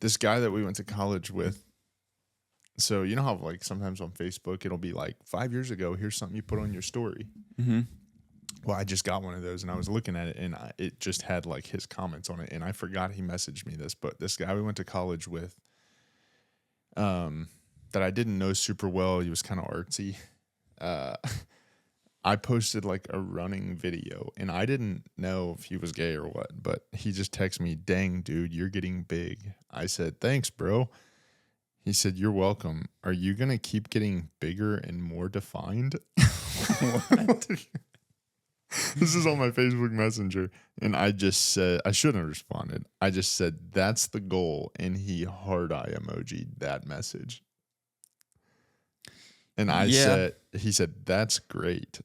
this guy that we went to college with. So you know how like sometimes on Facebook it'll be like 5 years ago, here's something you put on your story. Mm-hmm. Well, I just got one of those and I was looking at it and it just had like his comments on it, and I forgot he messaged me this, but this guy we went to college with, that I didn't know super well. He was kind of artsy. I posted like a running video and I didn't know if he was gay or what, but he just texted me, "Dang, dude, you're getting big." I said, "Thanks, bro." He said, "You're welcome. Are you going to keep getting bigger and more defined?" What? This is on my Facebook Messenger. And I just said, I shouldn't have responded. I just said, "That's the goal." And he heart eye emojied that message. And he said, "That's great."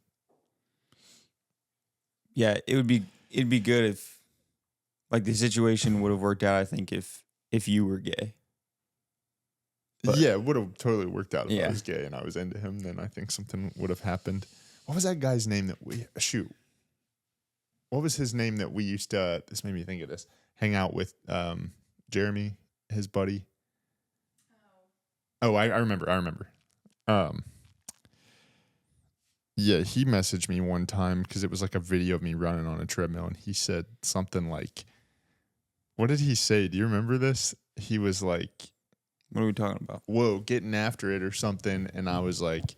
Yeah, it'd be good if like the situation would have worked out, I think, if you were gay. But, yeah, it would have totally worked out if I Yeah. was gay and I was into him. Then I think something would have happened. What was that guy's name that what was his name that we used to, this made me think of this, hang out with Jeremy, his buddy? Oh, I remember. Yeah, he messaged me one time because it was like a video of me running on a treadmill, and he said something like, what did he say? Do you remember this? He was like, What are we talking about? "Whoa, getting after it," or something. And I was like,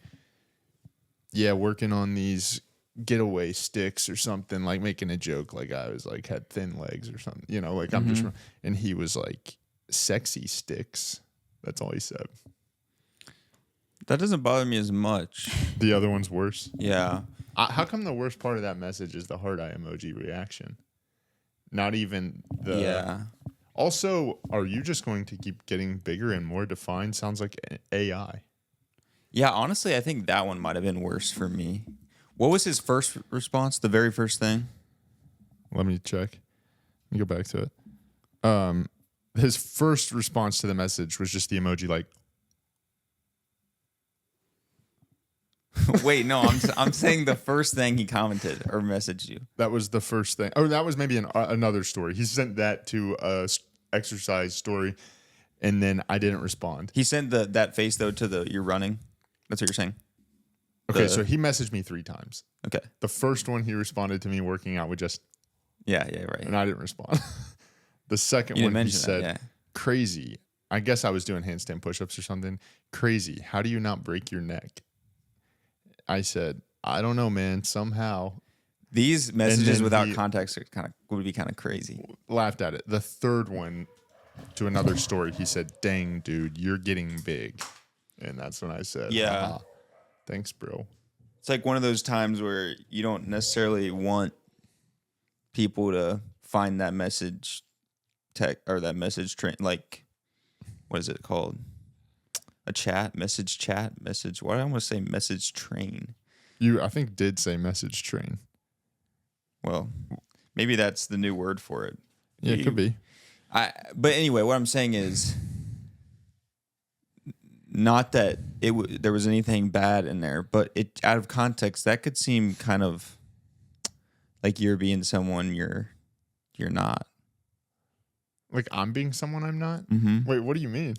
"Yeah, working on these getaway sticks," or something, like making a joke. Like I was like, had thin legs or something, you know, like I'm just, and he was like, "Sexy sticks." That's all he said. That doesn't bother me as much. The other one's worse. Yeah. How come the worst part of that message is the heart eye emoji reaction? Not even the. Yeah. Also, are you just going to keep getting bigger and more defined? Sounds like AI. Yeah, honestly, I think that one might have been worse for me. What was his first response? The very first thing? Let me check. Let me go back to it. His first response to the message was just the emoji like. Wait, no, I'm saying the first thing he commented or messaged you. That was the first thing. Oh, that was maybe another story. He sent that to a exercise story, and then I didn't respond. He sent that face though to you're running. That's what you're saying. Okay, so he messaged me 3 times. Okay. The first one he responded to me working out with just, Yeah, right. and I didn't respond. The second You didn't one he mention said, that, yeah. "Crazy." I guess I was doing handstand push-ups or something. "Crazy. How do you not break your neck?" I said, "I don't know, man. Somehow." These messages then without context are would be kind of crazy. Laughed at it. The third one, to another story, he said, "Dang, dude, you're getting big." And that's when I said, Yeah. "Haha. Thanks, bro." It's like one of those times where you don't necessarily want people to find that message or that message train. Like, what is it called? A message. Why do I want to say message train? You, I think, did say message train. Well, maybe that's the new word for it. Yeah, it could be. But anyway, what I'm saying is, not that there was anything bad in there, but it out of context that could seem kind of like you're being someone you're not. Like I'm being someone I'm not? Mm-hmm. Wait, what do you mean?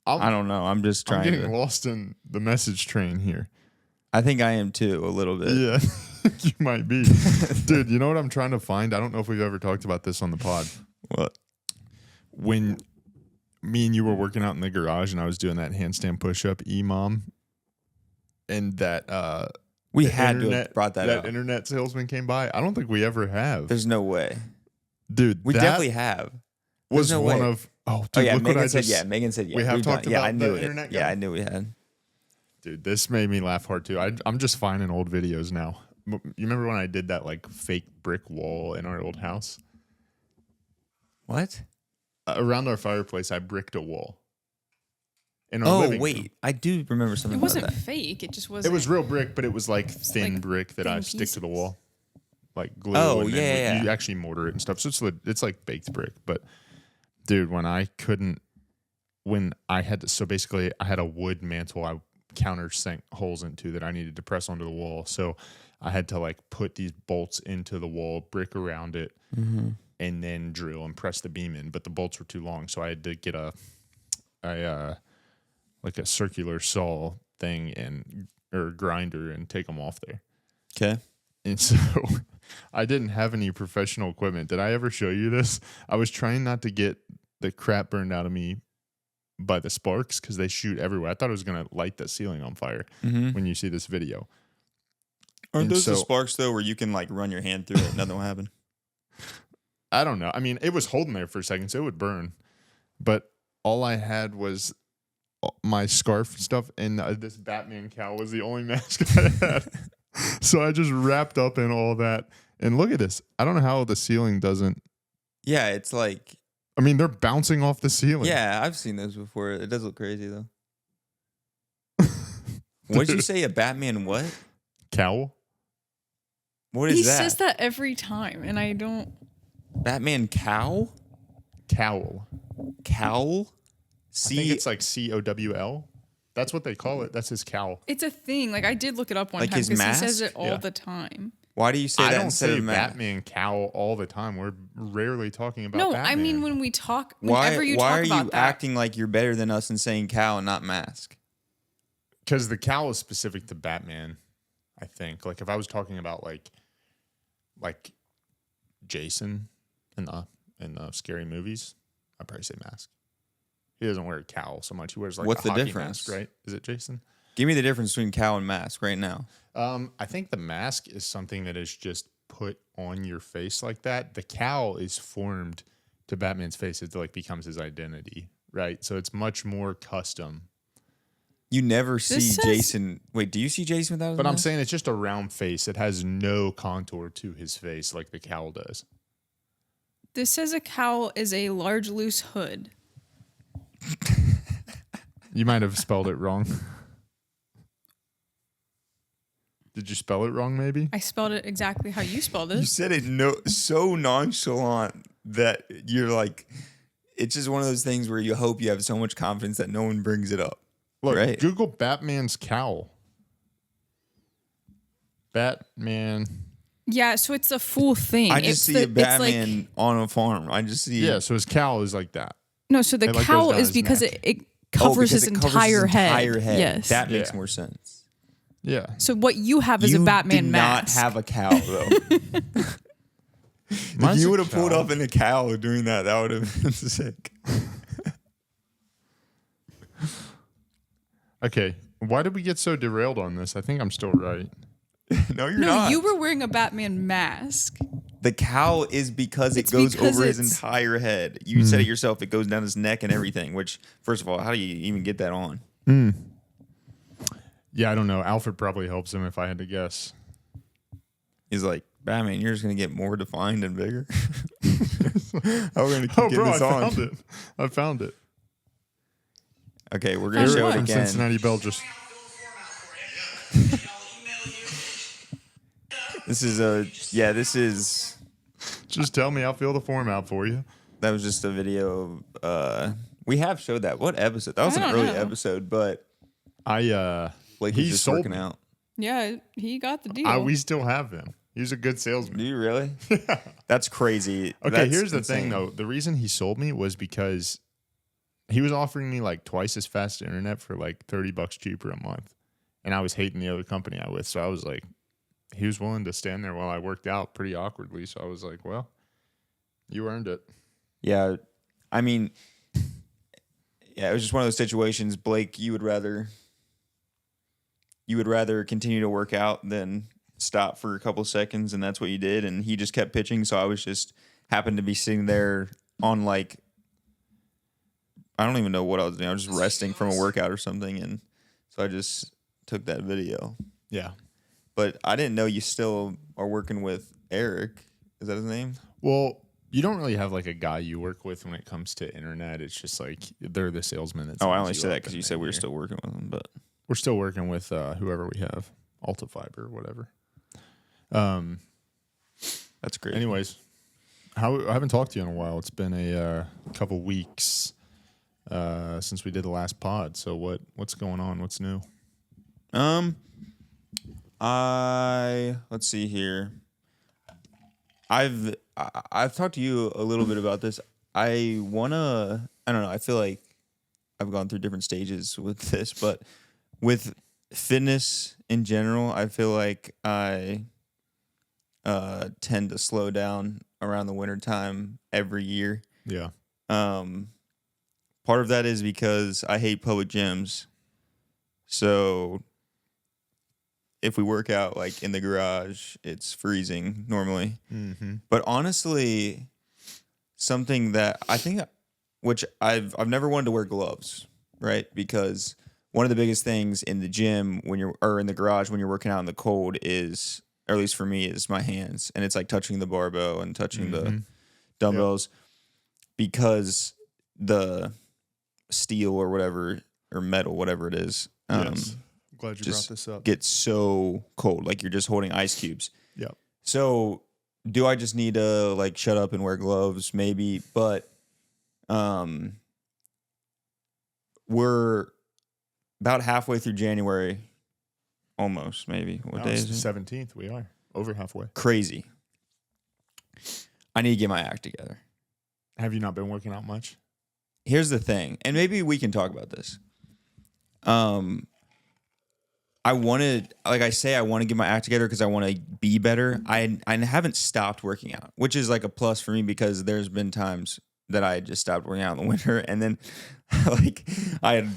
I don't know. I'm just trying I'm getting lost in the message train here. I think I am too, a little bit. Yeah, you might be. Dude, you know what I'm trying to find? I don't know if we've ever talked about this on the pod. What? When me and you were working out in the garage and I was doing that handstand push-up, E-Mom, and that we had to have brought that up. That internet salesman came by. I don't think we ever have. There's no way. Dude, we definitely have. Was no one way. of dude, yeah, look Megan what I said just, Megan said yeah. We have talked about I knew the it. internet guy? Yeah, I knew we had. Dude, this made me laugh hard too. I'm just finding old videos now. You remember when I did that like fake brick wall in our old house? What? Around our fireplace, I bricked a wall. In our living room. I do remember something. It wasn't about that. fake. It just wasn't. It was real brick, but it was like thin like brick that I thin stick to the pieces. wall, like glue. Oh, and then yeah. You actually mortar it and stuff. So it's like baked brick. But dude, when I had to, so basically I had a wood mantle I countersink holes into that I needed to press onto the wall. So I had to like put these bolts into the wall, brick around it, and then drill and press the beam in, but the bolts were too long, so I had to get a like a circular saw thing or grinder and take them off there. Okay. And so I didn't have any professional equipment. Did I ever show you this? I was trying not to get the crap burned out of me by the sparks because they shoot everywhere. I thought it was going to light the ceiling on fire when you see this video. Aren't those the sparks, though, where you can like run your hand through it and nothing will happen? I don't know. I mean, it was holding there for a second, so it would burn. But all I had was my scarf stuff, and this Batman cowl was the only mask I had. So I just wrapped up in all that. And look at this. I don't know how the ceiling doesn't. Yeah, it's like. I mean, they're bouncing off the ceiling. Yeah, I've seen those before. It does look crazy, though. What did you say? A Batman what? Cowl? What is he that? says that every time, and I don't. Batman cow? Cowl. Cowl? I think it's like COWL. That's what they call it. That's his cowl. It's a thing. Like I did look it up one Like time his because he mask? says it all Yeah. the time. Why do you say I that don't instead say of Batman cowl all the time. We're rarely talking about No, Batman. I mean when we talk, Why whenever you are talk about you that, acting like you're better than us and saying cow and not mask? Because the cowl is specific to Batman, I think. Like if I was talking about like Jason in the scary movies, I'd probably say mask. He doesn't wear a cowl so much. He wears like What's a the hockey difference? mask, right? Is it Jason? Give me the difference between cow and mask right now. I think the mask is something that is just put on your face like that. The cowl is formed to Batman's face. It like becomes his identity, right? So it's much more custom. You never see says- Jason. Wait, do you see Jason without his But I'm mask? saying it's just a round face. It has no contour to his face like the cowl does. this says a cowl is a large loose hood. You might have spelled it wrong. Did you spell it wrong, maybe? I spelled it exactly how you spelled You it. said it so nonchalant that you're like, it's just one of those things where you hope you have so much confidence that no one brings it up. Look, Right. Google Batman's cowl. Batman. Yeah, so it's a full thing. I just see a Batman on a farm. I just see. Yeah, so his cowl is like that. No, so the It, like, goes cowl down is his because neck. it covers because his it covers entire his head. entire head. Yes. That makes Yeah. more sense. Yeah. So what you have is you a Batman did mask. not have a cow though. If Mine's you a would have pulled cowl. up in a cow doing that, that would have been sick. Okay. Why did we get so derailed on this? I think I'm still right. No, you're no, not. you were wearing a Batman mask. The cowl is because It's it goes because over his it's- entire head. You said it yourself. It goes down his neck and everything. Which, first of all, how do you even get that on? Yeah, I don't know. Alfred probably helps him if I had to guess. He's like, Batman, you're just gonna get more defined and bigger. How we're gonna keep Oh, getting bro, I this on? found it. I found it. Okay, we're gonna Found show what? it From again. Cincinnati Bell just. This is This is. Just tell me, I'll fill the form out for you. That was just a video. We have showed that. What episode? That was I an don't early know. episode, but He he's just sold working me. out. Yeah, he got the deal. We still have him. He's a good Do salesman. you really? That's crazy. Okay, That's here's the insane. thing though. The reason he sold me was because he was offering me like twice as fast internet for like $30 cheaper a month. And I was hating the other company I with. So I was like, he was willing to stand there while I worked out pretty awkwardly. So I was like, well, you earned it. Yeah, I mean, yeah, it was just one of those situations. Blake, you would rather continue to work out than stop for a couple seconds, and that's what you did. And he just kept pitching, so I was just happened to be sitting there on like I don't even know what I was doing. I was just resting from a workout or something, and so I just took that video. Yeah. But I didn't know you still are working with Eric. Is that his name? Well, you don't really have like a guy you work with when it comes to internet. It's just like they're the salesman. That Oh, I signs only you said that up because and you said then we were you're- still working with him. But We're still working with whoever we have, Alta Fiber, whatever. that's great. Anyways, I haven't talked to you in a while. It's been a couple weeks since we did the last pod. So what's going on? What's new? Let's see here. I've talked to you a little bit about this. I don't know. I feel like I've gone through different stages with this, but with fitness in general, I feel like I tend to slow down around the wintertime every year. Yeah. Part of that is because I hate public gyms. So if we work out like in the garage, it's freezing normally. Mm-hmm. But honestly, something that I think, which I've never wanted to wear gloves, right? Because one of the biggest things in the gym or in the garage when you're working out in the cold is, or at least for me, is my hands, and it's like touching the barbell and touching the dumbbells, because the steel or whatever, or metal, whatever it is, Yes. Glad you brought just this up. gets so cold, like you're just holding ice cubes. Yep. So do I just need to like shut up and wear gloves? Maybe, but we're about halfway through January, almost, maybe. What day is it? 17th. We are over halfway. Crazy. I need to get my act together. Have you not been working out much? Here's the thing, and maybe we can talk about this. I want to get my act together because I want to be better. I haven't stopped working out, which is like a plus for me, because there's been times that I just stopped working out in the winter, and then like I had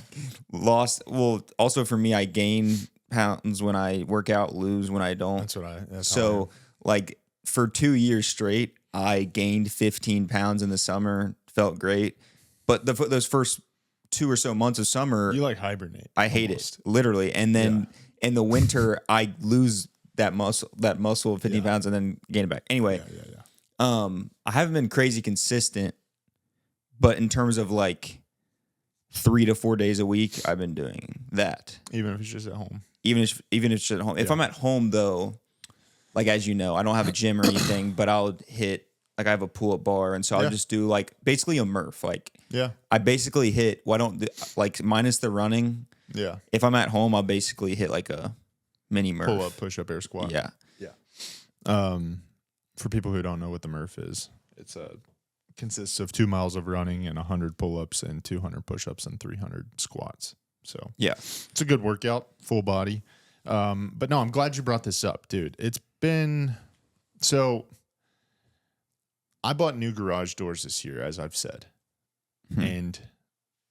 lost. Well, also for me, I gain pounds when I work out, lose when I don't. So like for 2 years straight, I gained 15 pounds in the summer. Felt great, but those first 2 or so months of summer, you like hibernate. I hate it, literally. And then in the winter, I lose that muscle of 15 pounds and then gain it back. Anyway, I haven't been crazy consistent, but in terms of like 3 to 4 days a week, I've been doing that. Even if it's just at home. Even if it's just at home. If I'm at home though, like, as you know, I don't have a gym or anything, but I'll hit, like, I have a pull-up bar, and so I'll just do like basically a Murph. Like, I basically hit, like, minus the running. Yeah. If I'm at home, I'll basically hit like a mini Murph. Pull up, push up, air squat. Yeah. For people who don't know what the Murph is, it's consists of 2 miles of running and 100 pull-ups and 200 push-ups and 300 squats. So it's a good workout, full body. But no, I'm glad you brought this up, dude. It's been so. I bought new garage doors this year, as I've said, and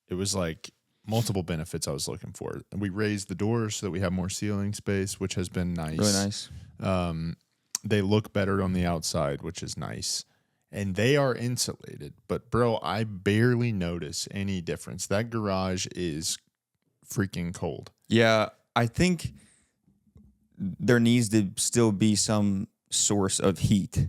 it was like multiple benefits I was looking for. And we raised the doors so that we have more ceiling space, which has been nice. Really nice. They look better on the outside, which is nice. And they are insulated. But, bro, I barely notice any difference. That garage is freaking cold. Yeah, I think there needs to still be some source of heat.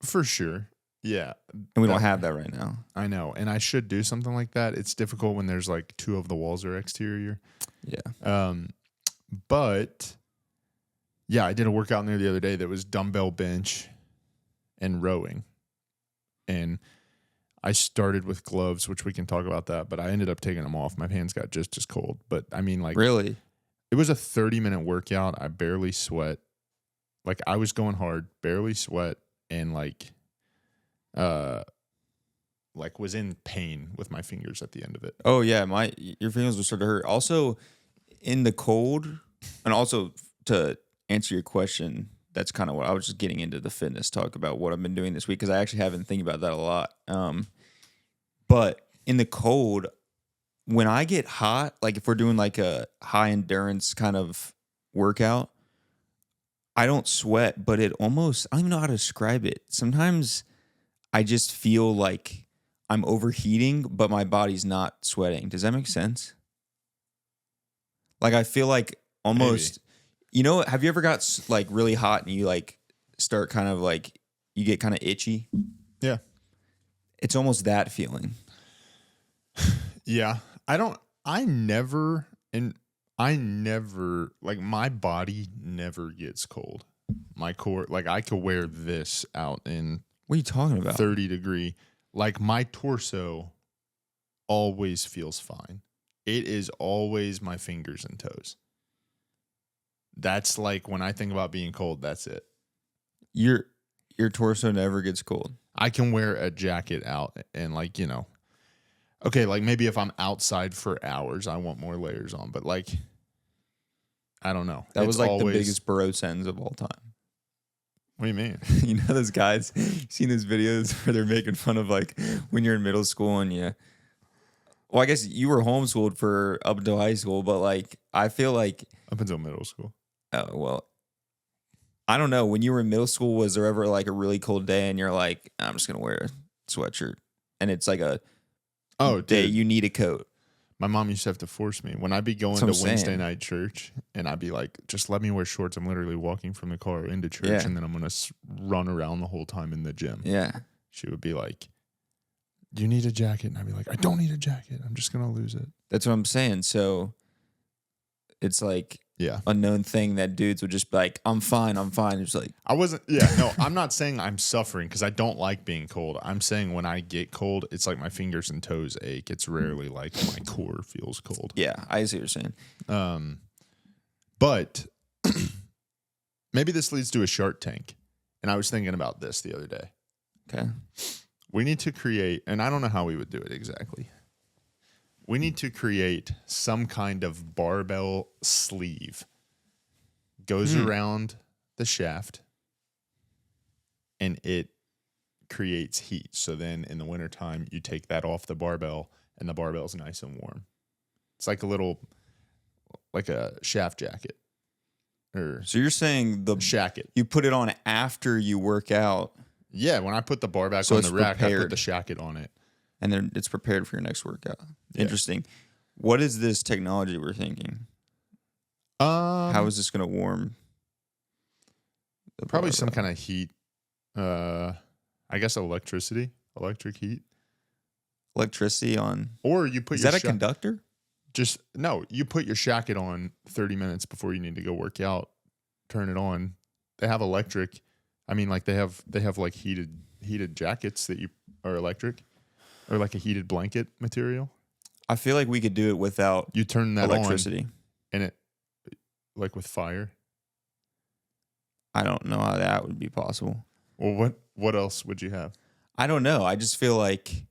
For sure. Yeah. And we don't have that right now. I know. And I should do something like that. It's difficult when there's like 2 of the walls are exterior. Yeah. But yeah, I did a workout in there the other day that was dumbbell bench and rowing. And I started with gloves, which we can talk about that, but I ended up taking them off. My hands got just as cold. But I mean, like, really? It was a 30-minute workout. I barely sweat. Like, I was going hard, barely sweat, and like was in pain with my fingers at the end of it. Oh yeah, your fingers will start to hurt. Also, in the cold, and also to answer your question, that's kind of what I was just getting into the fitness talk about what I've been doing this week, because I actually have been thinking about that a lot. But in the cold, when I get hot, like if we're doing like a high endurance kind of workout, I don't sweat, but it almost, I don't even know how to describe it. Sometimes I just feel like I'm overheating, but my body's not sweating. Does that make sense? Like, I feel like almost, have you ever got like really hot and you like start kind of like, you get kind of itchy? Yeah. It's almost that feeling. Yeah. I never, like, my body never gets cold. My core, like, I could wear this out in what are you talking about? 30 degree. Like, my torso always feels fine. It is always my fingers and toes. That's like, when I think about being cold, that's it. You're your torso never gets cold. I can wear a jacket out and like, okay, like maybe if I'm outside for hours, I want more layers on, but like, I don't know. That was It's like always, the biggest bro sentence of all time. What do you mean? You know those guys, seen those videos where they're making fun of like when you're in middle school and well, I guess you were homeschooled for up until high school, but like I feel like Up until middle school. oh well, I don't know. When you were in middle school, was there ever like a really cold day and you're like, I'm just gonna wear a sweatshirt, and it's like a day dude. you need a coat. My mom used to have to force me when I'd be going That's to what I'm Wednesday saying. night church, and I'd be like, "Just let me wear shorts." I'm literally walking from the car into church, Yeah. and then I'm gonna run around the whole time in the gym. Yeah, She would be like, "You need a jacket," and I'd be like, "I don't need a jacket. I'm just gonna lose it." that's what I'm saying. So it's like Yeah, a known thing that dudes would just be like, I'm fine. It's like, I wasn't. Yeah, no, I'm not saying I'm suffering because I don't like being cold. I'm saying when I get cold, it's like my fingers and toes ache. It's rarely like my core feels cold. yeah, I see what you're saying. But maybe this leads to a Shark Tank. And I was thinking about this the other day. Okay. We need to create, and I don't know how we would do it exactly. We need to create some kind of barbell sleeve. Goes around the shaft and it creates heat. So then in the wintertime, you take that off the barbell and the barbell's nice and warm. It's like like a shaft jacket or So you're saying shacket. you put it on after you work out, Yeah, when I put the bar back So on it's the rack, I put prepared. the shacket on it. and then it's prepared for your next workout. Yeah. Interesting. What is this technology we're thinking? How is this going to warm? Probably some kind of heat. I guess electric heat. electricity on. Or you put Is your that a conductor? you put your shacket on 30 minutes before you need to go work out. Turn it on. They have electric. I mean, like they have like heated jackets that are electric, or like a heated blanket material. I feel like we could do it without You turn that electricity. on, and it like with fire. I don't know how that would be possible. Well, what else would you have? I don't know. I just feel like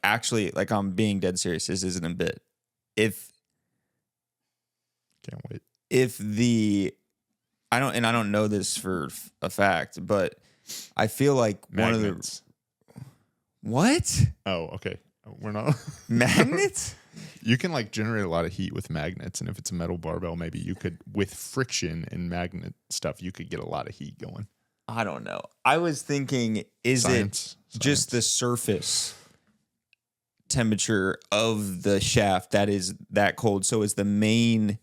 actually, like I'm being dead serious. This isn't a bit. If Can't wait. I don't know this for a fact, but I feel like Magnets. What? Oh, okay. We're not. Magnets? You can like generate a lot of heat with magnets, and if it's a metal barbell, maybe you could, with friction and magnet stuff, you could get a lot of heat going. I don't know. I was thinking, is Science. it just the surface temperature of the shaft that is that cold? So is the main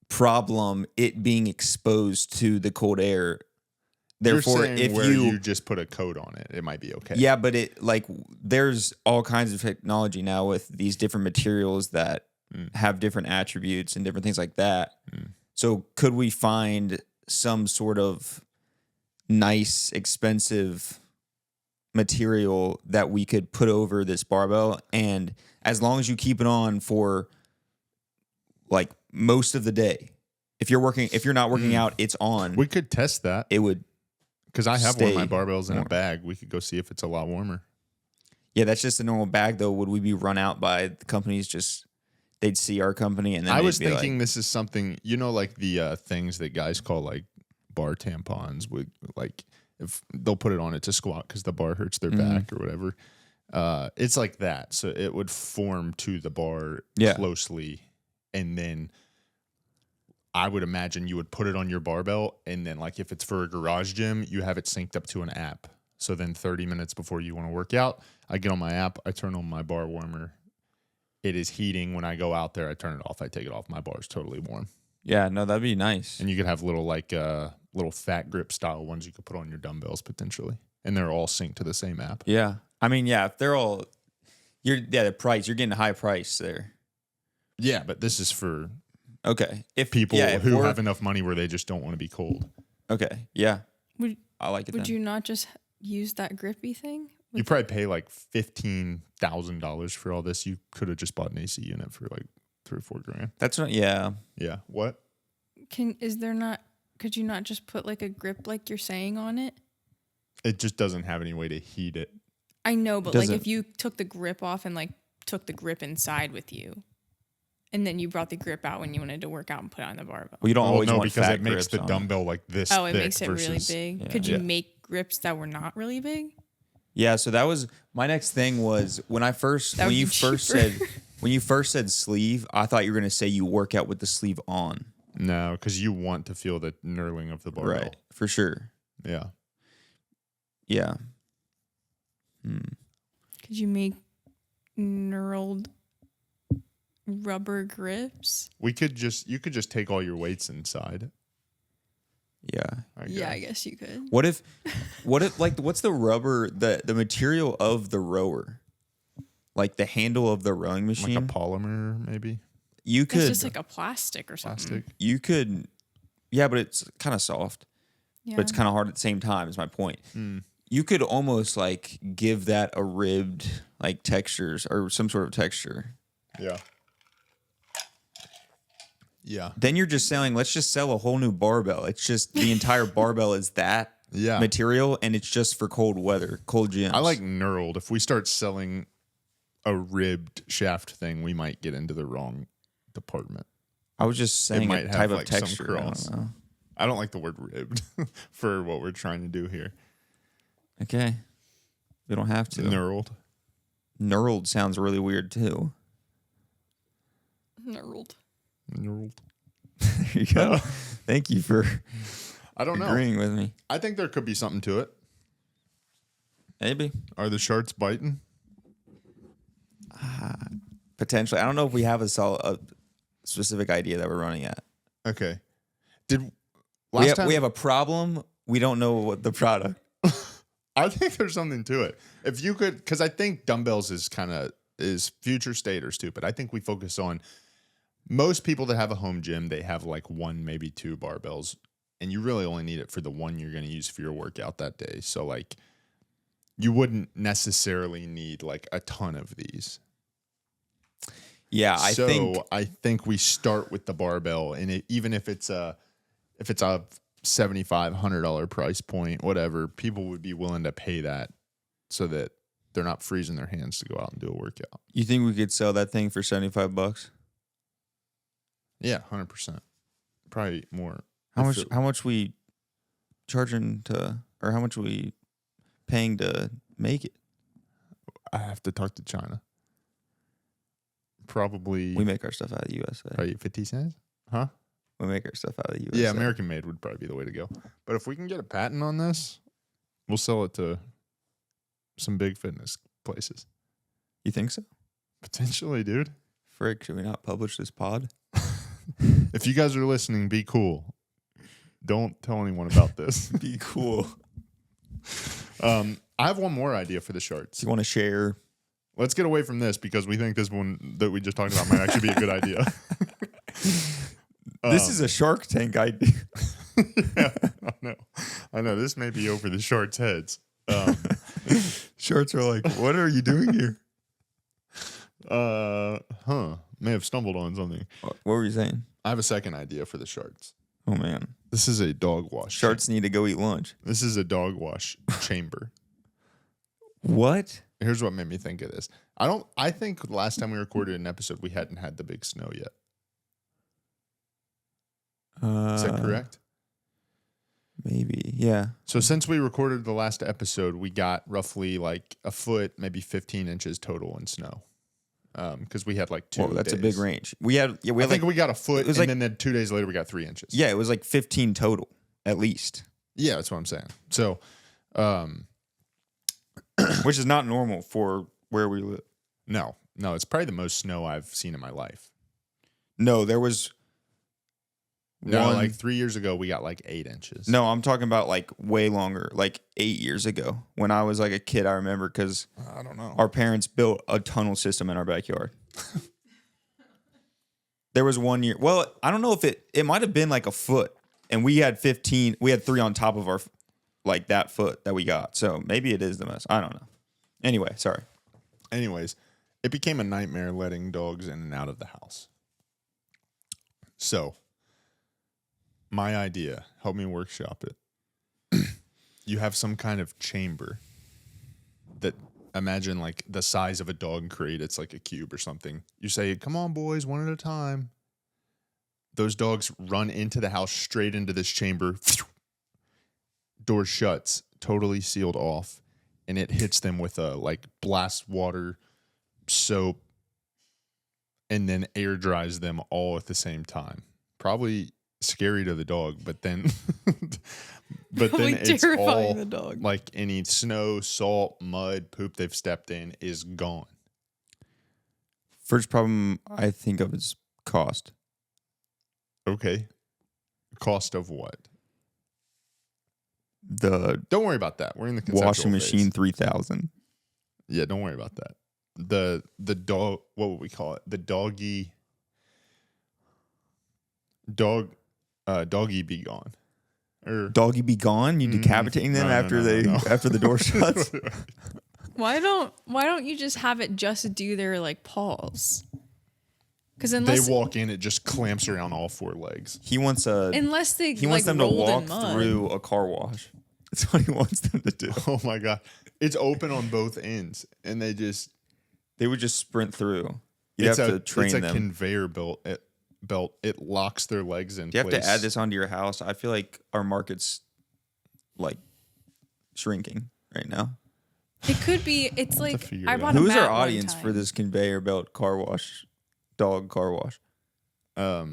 problem it being exposed to the cold air? Therefore, You're saying if where you you just put a coat on it, it might be okay. yeah, but it like there's all kinds of technology now with these different materials that have different attributes and different things like that. So could we find some sort of nice, expensive material that we could put over this barbell, and as long as you keep it on for like most of the day, if you're not working out, it's on. We could test that It would. because I have one of my stay barbells in a warm. bag. We could go see if it's a lot warmer. Yeah, that's just a normal bag, though. Would we be run out by the companies? Just they'd see our company, and then I they'd was be thinking like, this is something, like the things that guys call like bar tampons. Would like if they'll put it on it to squat because the bar hurts their back or whatever. It's like that, so it would form to the bar closely, and then I would imagine you would put it on your barbell, and then like if it's for a garage gym, you have it synced up to an app. So then 30 minutes before you want to work out, I get on my app, I turn on my bar warmer. It is heating. When I go out there, I turn it off. I take it off. My bar is totally warm. yeah, no, that'd be nice. And you could have little little fat grip style ones you could put on your dumbbells potentially, and they're all synced to the same app. Yeah, I mean, yeah, if they're all, the price, you're getting a high price there. Yeah, but this is for Okay, if people if who we're- have enough money where they just don't want to be cold. Okay, yeah, Would I like it. would then. you not just use that grippy thing? You probably pay like $15,000 for all this. You could have just bought an AC unit for like $3 or $4 grand. That's not. Yeah, Yeah. What? Could you not just put like a grip like you're saying on it? It just doesn't have any way to heat it. I know, but like Doesn't- if you took the grip off and like took the grip inside with you, and then you brought the grip out when you wanted to work out and put it on the barbell. Well, you don't always no, want because fat it makes grips the on dumbbell like this Oh, it thick makes it versus, really big. Yeah. Could you Yeah. make grips that were not really big? Yeah, so that was my next thing was when That would you be first cheaper. said when you first said sleeve, I thought you were gonna say you work out with the sleeve on. No, because you want to feel the knurling of the barbell. Right. For sure. Yeah. Yeah. Could you make knurled rubber grips? You could just take all your weights inside. Yeah. Yeah, I guess you could. What if like what's the rubber the material of the rower? Like the handle of the rowing Like machine? a polymer, maybe. You It's could just like a plastic or something. Plastic. you could yeah, but it's kind of soft. Yeah. But it's kind of hard at the same time is my point. You could almost like give that a ribbed like textures or some sort of texture. Yeah. Yeah. Then you're just selling, let's just sell a whole new barbell. It's just the entire barbell is that Yeah. material and it's just for cold weather, cold gyms. I like knurled. If we start selling a ribbed shaft thing, we might get into the wrong department. I was just saying might a have, type of like, some texture. I cross. don't know. I don't like the word ribbed for what we're trying to do here. Okay. We don't have to. Knurled. Knurled sounds really weird too. knurled. Knurled. There you go. Thank you for I don't know. agreeing with me. I think there could be something to it. Maybe. Are the sharks biting? Potentially. I don't know if we have a specific idea that we're running at. Okay. Did We last have, time we have a problem. We don't know what the product. I think there's something to it. If you could, because I think dumbbells is future state or stupid. I think we focus on most people that have a home gym. They have like one, maybe two barbells, and you really only need it for the one you're going to use for your workout that day. So like, you wouldn't necessarily need like a ton of these. Yeah, I think we start with the barbell, and even if it's a $7,500 price point, whatever, people would be willing to pay that so that they're not freezing their hands to go out and do a workout. you think we could sell that thing for $75? Yeah, 100%. Probably more. How much we charging to, or how much we paying to make it? I have to talk to China. Probably We make our stuff out of the USA. probably 50 cents. Huh? We make our stuff out of the USA. Yeah, American made would probably be the way to go. But if we can get a patent on this, we'll sell it to some big fitness places. You think so? Potentially, dude. Frick, should we not publish this pod? If you guys are listening, be cool. Don't tell anyone about this. Be cool. I have one more idea for the shorts. Do you want to share? Let's get away from this because we think this one that we just talked about might actually be a good idea. This is a Shark Tank idea. Yeah, I know. This may be over the shorts' heads. Shorts are like, what are you doing here? May have stumbled on something. What were you saying? I have a second idea for the shorts. Oh, man. This is a dog wash. Sharks need to go eat lunch. This is a dog wash chamber. What? Here's what made me think of this. I think last time we recorded an episode, we hadn't had the big snow yet. Is that correct? Maybe. Yeah. So since we recorded the last episode, we got roughly like a foot, maybe 15 inches total in snow. Because we had like 2 Well, that's a days. big range. We had I think we got a foot, it was and like- then 2 days later we got 3 inches. yeah, it was like 15 total, at least. Yeah, that's what I'm saying. So, Which is not normal for where we live. no, it's probably the most snow I've seen in my life. No, there was No, one. like 3 years ago, we got like 8 inches. No, I'm talking about like way longer, like 8 years ago when I was like a kid. I remember because I don't know. our parents built a tunnel system in our backyard. There was 1 year. Well, I don't know if it might have been like a foot, and we had 15. We had 3 on top of our like that foot that we got. So maybe it is the most. I don't know. Anyway, sorry. Anyways, it became a nightmare letting dogs in and out of the house. So My idea. Help me workshop it. You have some kind of chamber that, imagine like the size of a dog crate. It's like a cube or something. You say, come on, boys, one at a time. Those dogs run into the house straight into this chamber. Door shuts, totally sealed off. And it hits them with a like blast water, soap, and then air dries them all at the same time. Probably scary to the dog, but then it's all the dog. like any snow, salt, mud, poop they've stepped in is gone. First problem I think of is cost. Okay. Cost of what? The Don't worry about that. We're in the conceptual washing machine phase. 3,000. Yeah, don't worry about that. The dog, what would we call it? The doggy be gone. Or Doggy be gone? You decapitating them no, after no. after the door shuts? Why don't you just have it just do their like paws? Because they unless walk in, it just clamps around all four legs. He wants unless they he wants them to rolled walk in mud. through a car wash. That's what he wants them to do. Oh my God. It's open on both ends, and they They would just sprint through. You'd have to train it's a them. conveyor belt. It locks their legs in Do you have place. to add this onto your house? I feel like our market's like shrinking right now. It could be. It's like figure I it bought out. a Who's mat our one audience time. for this conveyor belt car wash, dog car wash? I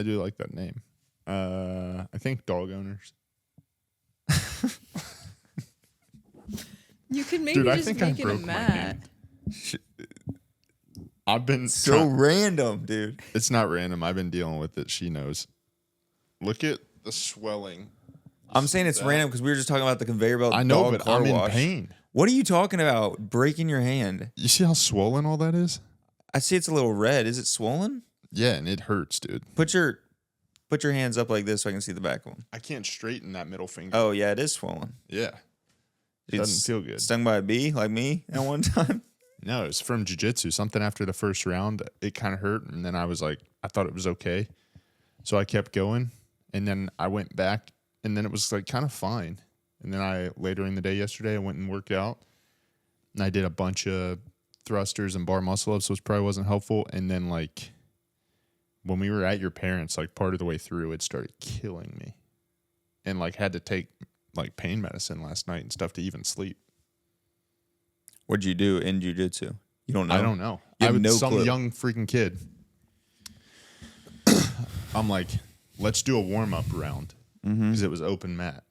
do like that name. I think dog owners. You could maybe Dude, I just think I make it a broke my mat. hand. I've been So random, dude. It's not random. I've been dealing with it. She knows. Look at the swelling. I'm saying it's random because we were just talking about the conveyor belt. I know, dog but car I'm wash. in pain. What are you talking about? Breaking your hand? You see how swollen all that is? I see it's a little red. Is it swollen? Yeah, and it hurts, dude. Put your hands up like this so I can see the back one. I can't straighten that middle finger. Oh yeah, it is swollen. Yeah. It Dude, doesn't feel good. Stung by a bee like me at one time. No, it's from jiu-jitsu. Something after the first round, it kind of hurt, and then I was like, I thought it was okay. So I kept going, and then I went back, and then it was like kind of fine. And then later in the day yesterday, I went and worked out, and I did a bunch of thrusters and bar muscle ups, which probably wasn't helpful. And then like when we were at your parents', like part of the way through, it started killing me, and like had to take like pain medicine last night and stuff to even sleep. What'd you do in jiu-jitsu? You don't know? I don't know. You have I was no some clue. young freaking kid. I'm like, let's do a warm-up round because it was open mat.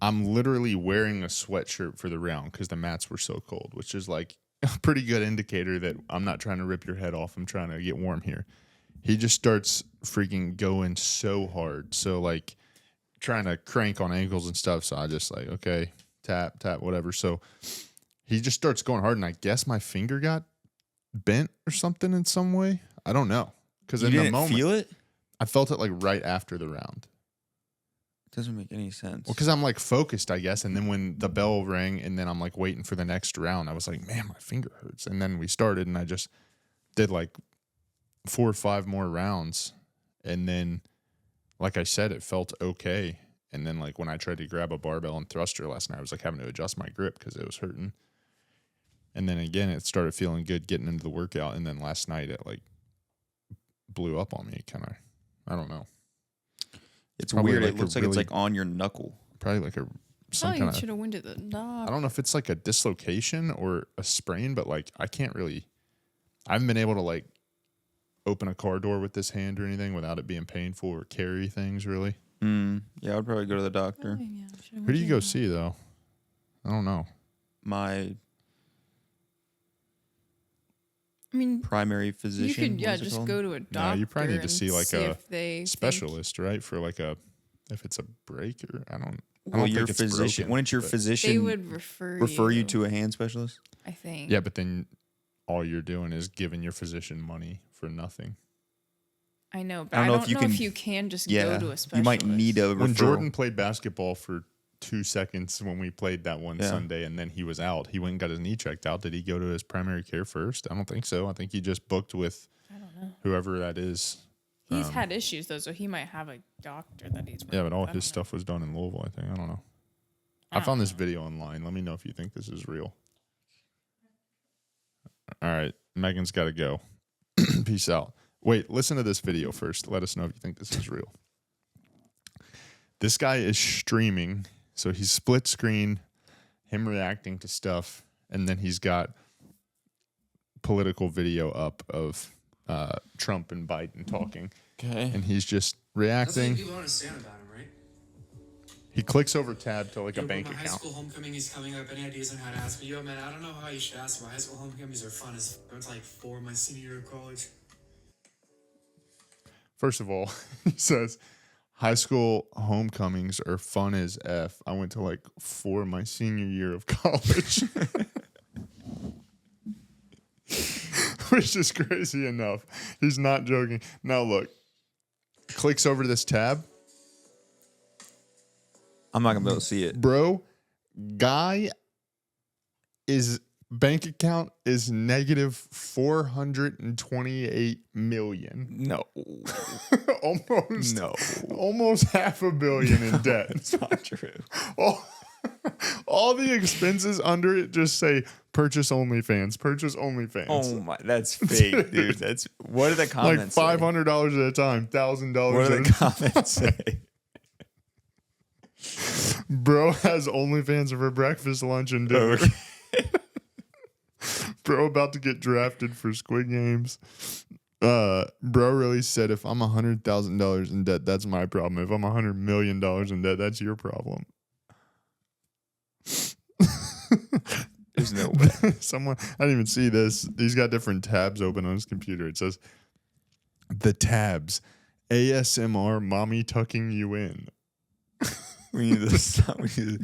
I'm literally wearing a sweatshirt for the round because the mats were so cold, which is like a pretty good indicator that I'm not trying to rip your head off. I'm trying to get warm here. He just starts freaking going so hard. So like trying to crank on ankles and stuff. So I just like, okay, tap, whatever. So he just starts going hard, and I guess my finger got bent or something in some way. I don't know. Because You in the didn't moment, feel it? I felt it like right after the round. Doesn't make any sense. Well, because I'm like focused, I guess. And then when the bell rang and then I'm like waiting for the next round, I was like, man, my finger hurts. And then we started, and I just did like 4 or 5 more rounds. And then, like I said, it felt okay. And then like when I tried to grab a barbell and thruster last night, I was like having to adjust my grip because it was hurting. And then again, it started feeling good getting into the workout. And then last night it like blew up on me. Kind of, I don't know. It's probably weird. like It a looks like it's really- like on your knuckle. Probably like some Probably kind of, should have went to the doc. I don't know if it's like a dislocation or a sprain, but like I haven't been able to like open a car door with this hand or anything without it being painful or carry things really. Yeah, I would probably go to the doctor. Oh, yeah, should've Who went do you to go the- see though? I don't know. My I mean, primary physician. you could what is it just called? go to a doctor. No, you probably need to and see like a if they specialist, right? For like if it's a break or I don't Well, your think it's physician. broken, Wouldn't your but- physician They would refer you to a hand specialist? I think. Yeah, but then all you're doing is giving your physician money for nothing. I know, but I I don't don't know if you know can- if you can just Yeah, go to a specialist. you might need a When referral. Jordan played basketball for 2 seconds when we played that one Yeah. Sunday and then he was out, he went and got his knee checked out. Did he go to his primary care first? I don't think so. I think he just booked with I don't know. whoever that is. He's had issues though, so he might have a doctor that he's. Yeah, but all with. I his don't stuff was done in Louisville, I think. I don't know. I don't found this know. video online. Let me know if you think this is real. All right, Megan's got to go. Peace out. Wait, listen to this video first. Let us know if you think this is real. This guy is streaming, so he's split screen, him reacting to stuff, and then he's got political video up of Trump and Biden talking. Okay. And he's just That's what reacting. people understand about him, right? He clicks over tab to like a Yo, bank bro, my high account. school homecoming is coming up. Any ideas on how to ask me? Yo, man, I don't know how you should ask me. My high school homecomings are fun as I went to like 4 my senior year of college. First of all, he says, high school homecomings are fun as F. I went to like 4 my senior year of college. Which is crazy enough. He's not joking. Now look, clicks over to this tab. I'm not gonna be able to see it. Bro, guy is bank account is negative 428 million. No. Almost No. almost $500 million in debt. It's not true. All the expenses under it just say purchase OnlyFans, purchase OnlyFans. Oh my, that's fake, dude. That's what are the Like comments? $500 at a time, $1,000 What at do a the time. comments say? Bro has OnlyFans for breakfast, lunch, and dinner. Okay. Bro about to get drafted for Squid Games. Bro really said, if I'm $100,000 in debt, that's my problem. If I'm $100 million in debt, that's your problem. There's no way. Someone, I didn't even see this. He's got different tabs open on his computer. It says, the tabs, ASMR mommy tucking you in. We need to stop. We need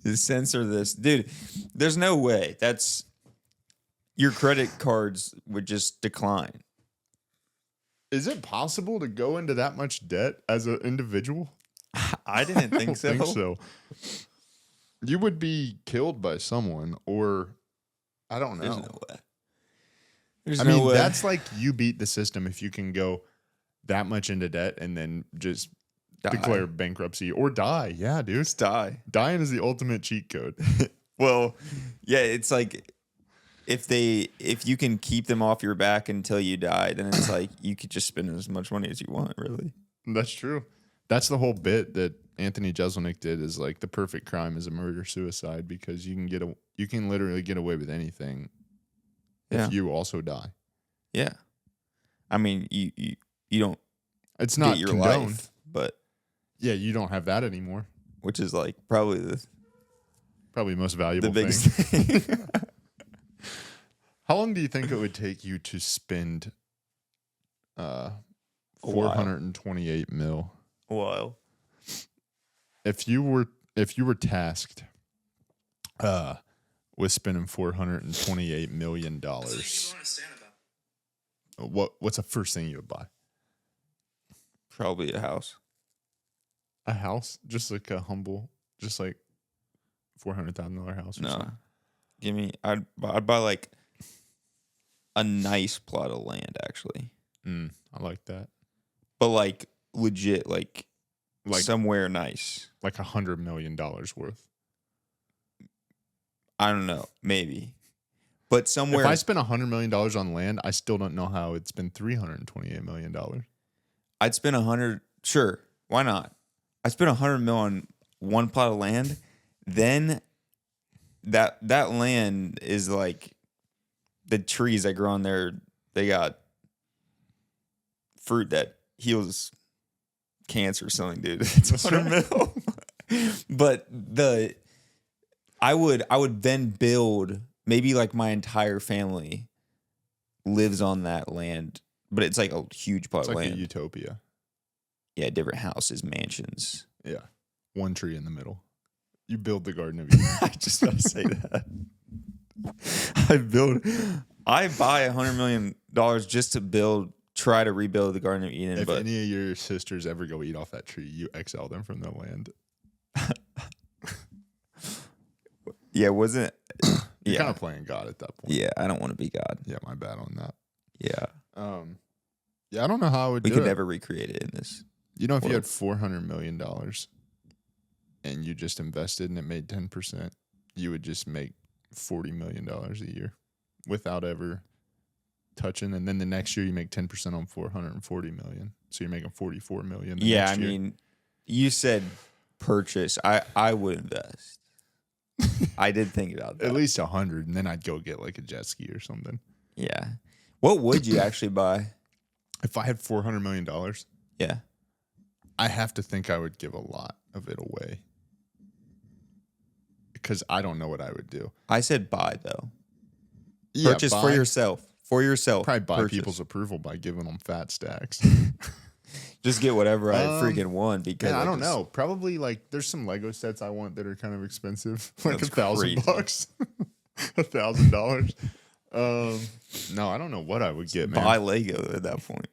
to censor this, dude. There's no way. That's your credit cards would just decline. Is it possible to go into that much debt as an individual? I didn't think so. I don't think so. You would be killed by someone, or I don't know. There's no way. There's I no mean, way. that's like you beat the system if you can go that much into debt and then just Die. declare bankruptcy or die. Yeah, dude. Just die. Dying is the ultimate cheat code. Well, yeah, it's like if you can keep them off your back until you die, then it's like you could just spend as much money as you want, really. That's true. That's the whole bit that Anthony Jeselnik did, is like the perfect crime is a murder suicide, because you can literally get away with anything Yeah. if you also die. Yeah. I mean, you don't It's not get your condoned. life, but Yeah, you don't have that anymore. which is like probably the Most valuable biggest thing. thing. How long do you think it would take you to spend while. 428 mil? Wow. If you were tasked with spending $428 million, That's what people don't understand about. what's the first thing you would buy? Probably a house. A house? Just like a humble, just like $400,000 house or No. something? Give me I'd buy like a nice plot of land actually. I like that. But like legit like Like somewhere nice. like $100 million worth. I don't know, maybe. But somewhere If I spent $100 million on land, I still don't know how it's been $328 million. I'd spend 100. Sure, why not? I spent 100 mil on one plot of land. Then that land is like the trees that grow on there. They got fruit that heals cancer or something, dude. It's 100 mil. But I would then build, maybe like my entire family lives on that land, but it's like a huge plot It's of like land. a utopia. Yeah, different houses, mansions. Yeah. One tree in the middle. You build the Garden of Eden. I just want to say that. I buy $100 million just to try to rebuild the Garden of Eden. If But any of your sisters ever go eat off that tree, you exile them from the land. yeah, wasn't You're yeah, kind of playing God at that point. yeah. I don't want to be God. Yeah, my bad on that. Yeah, Yeah, I don't know how I would We do could it. never recreate it in this. You know, if you world. had $400 million and you just invested and it made 10%, you would just make $40 million a year without ever touching. And then the next year you make 10% on 440 million. So you're making 44 million. Yeah, next I year. mean, you said purchase. I would invest. I did think about that. At least 100, and then I'd go get like a jet ski or something. Yeah. What would you actually buy? If I had $400 million, Yeah. I have to think I would give a lot of it away. Because I don't know what I would do. I said buy though. Yeah, Purchase for buy- yourself. For yourself. Probably buy Purchase. people's approval by giving them fat stacks. Just get whatever I Um, freaking want because Man, I don't just- know. Probably like there's some Lego sets I want that are kind of expensive, like That's $1,000 bucks, $1,000. No, I don't know what I would get, man. buy Lego at that point.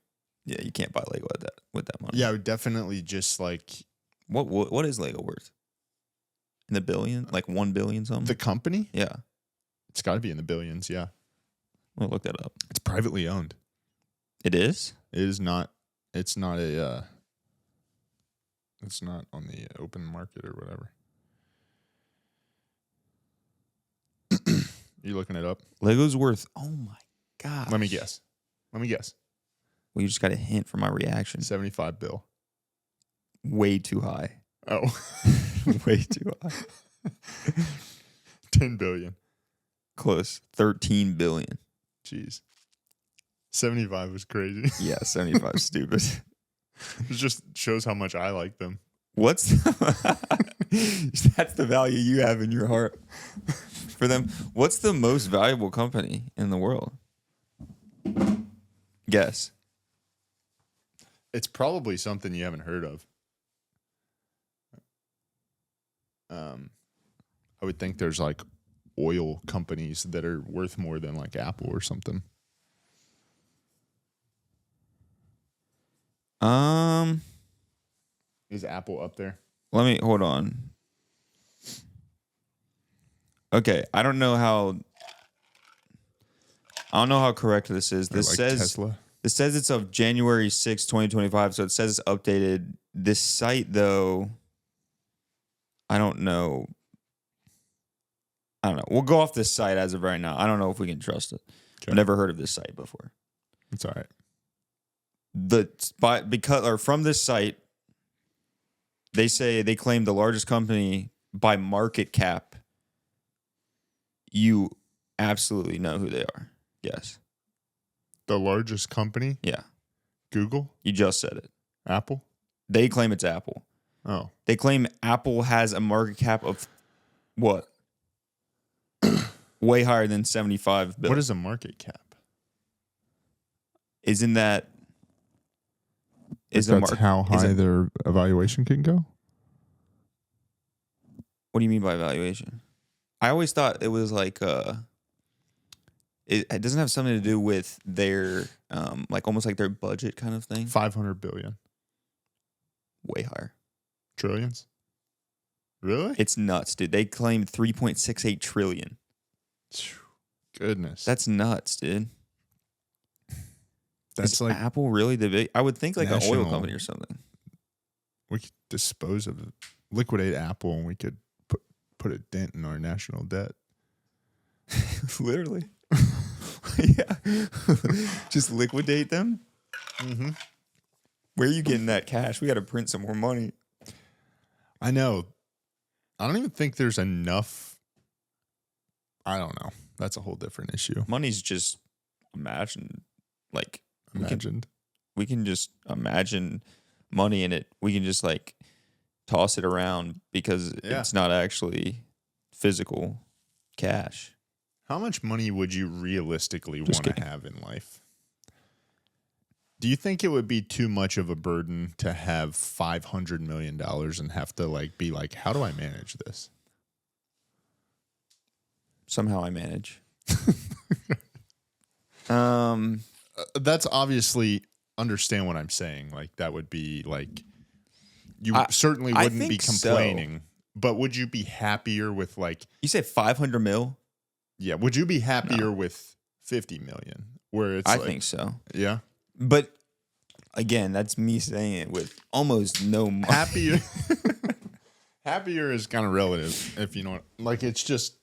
Yeah, you can't buy Lego at that with that money. Yeah, I would definitely just like What is Lego worth? In the billion? Like 1 billion something? the company. Yeah. It's got to be in the billions. Yeah, I'll look that up. it's privately owned. It is? It is not. It's not a. It's not on the open market or whatever. You looking it up? Lego's worth, oh my God. Let me guess. Let me guess. Well, you just got a hint from my reaction. 75 bill. Way too high. Oh, Way too high. 10 billion. Close. 13 billion. Jeez. 75 was crazy. Yeah, 75 stupid. It just shows how much I like them. What's that's the value you have in your heart for them. What's the most valuable company in the world? Guess. It's probably something you haven't heard of. I would think there's like oil companies that are worth more than like Apple or something. Is Apple up there? Let me hold on. Okay, I don't know how correct this is. Or This like says Tesla. This says it's of January 6, 2025, so it says it's updated. This site, though, I don't know. We'll go off this site as of right now. I don't know if we can trust it. Okay. I've never heard of this site before. It's all right. From this site, they claim the largest company by market cap. You absolutely know who they are. Yes. The largest company? Yeah. Google? You just said it. Apple? They claim it's Apple. Oh. They claim Apple has a market cap of what? Way higher than 75 billion. What is a market cap? Isn't that That's how high their evaluation can go? What do you mean by valuation? I always thought it was like it doesn't have something to do with their like almost like their budget kind of thing. 500 billion. Way higher. Trillions? Really? It's nuts, dude. They claim 3.68 trillion. Goodness. That's nuts, dude. That's Is like Apple really the big? I would think like an oil national- company or something. we could dispose of it, liquidate Apple, and we could put a dent in our national debt. Literally. Yeah. Just liquidate them. Mm-hmm. Where are you getting that cash? We got to print some more money. I know. I don't even think there's enough. I don't know. That's a whole different issue. Money's just imagine, like Imagined. we can just imagine money in it. We can just like toss it around because Yeah. it's not actually physical cash. How much money would you realistically Just want to kidding. have in life? Do you think it would be too much of a burden to have $500 million and have to like be like, how do I manage this? Somehow I manage. That's obviously understand what I'm saying. Like that would be like, you I- certainly I wouldn't be think so. complaining, but would you be happier with like, You said 500 mil? yeah, would you be happier with 50 million? Where it's I like, think so. yeah. But again, that's me saying it with almost no money. Happier. Happier is kind of relative, if you know what. Like, it's just.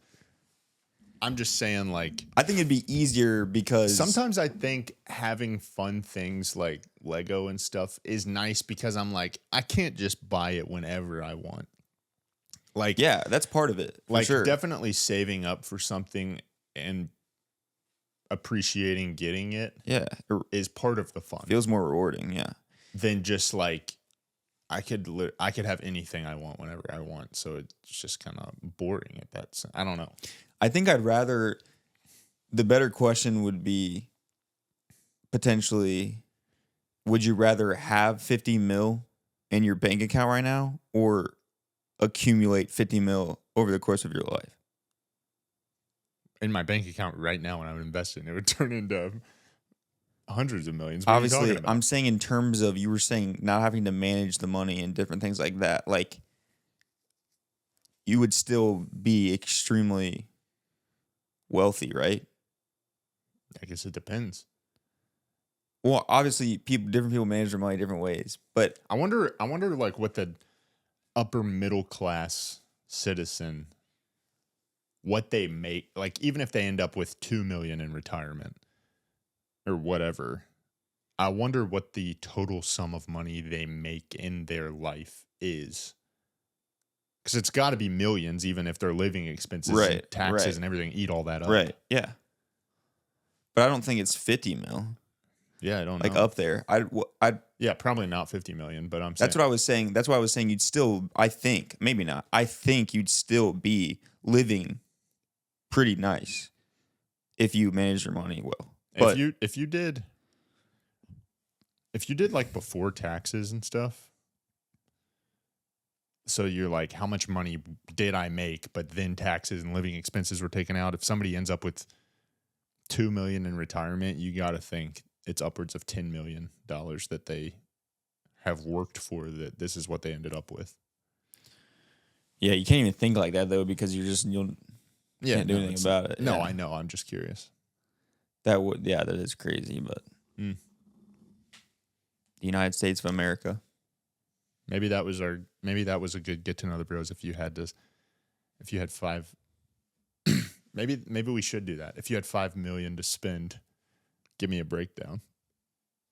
I'm just saying, like. I think it'd be easier because Sometimes I think having fun things like Lego and stuff is nice because I'm like, I can't just buy it whenever I want. Like, yeah, that's part of it. For like sure. definitely saving up for something and appreciating getting it Yeah, it is part of the fun. feels more rewarding. Yeah. Than just like I could have anything I want whenever I want. So it's just kind of boring at that. I don't know. I think I'd rather. The better question would be potentially, would you rather have 50 mil in your bank account right now or accumulate 50 mil over the course of your life? In my bank account right now, when I would invest in it, would turn into hundreds of millions. What are you Obviously, talking about? I'm saying in terms of, you were saying not having to manage the money and different things like that. Like, you would still be extremely wealthy, right? I guess it depends. Well, obviously, different people manage their money different ways, but I wonder like what the upper middle class citizen, what they make, like even if they end up with 2 million in retirement or whatever, I wonder what the total sum of money they make in their life is. Because it's got to be millions, even if their living expenses Right, and taxes right. and everything eat all that up. right, yeah. But I don't think it's 50 mil, Yeah, I don't like know. up there. Yeah, probably not 50 million, but I'm saying That's what I was saying. That's why I was saying you'd still. I think maybe not. I think you'd still be living pretty nice if you manage your money well. But if you did like before taxes and stuff, so you're like, how much money did I make? But then taxes and living expenses were taken out. If somebody ends up with 2 million in retirement, you got to think it's upwards of $10 million that they have worked for. That this is what they ended up with. yeah, you can't even think like that though, because you'll can't do anything about it. No, Yeah. I know. I'm just curious. That is crazy. But Mm. the United States of America. Maybe that was a good get to know the bros. If you had five, maybe we should do that. If you had 5 million to spend, give me a breakdown.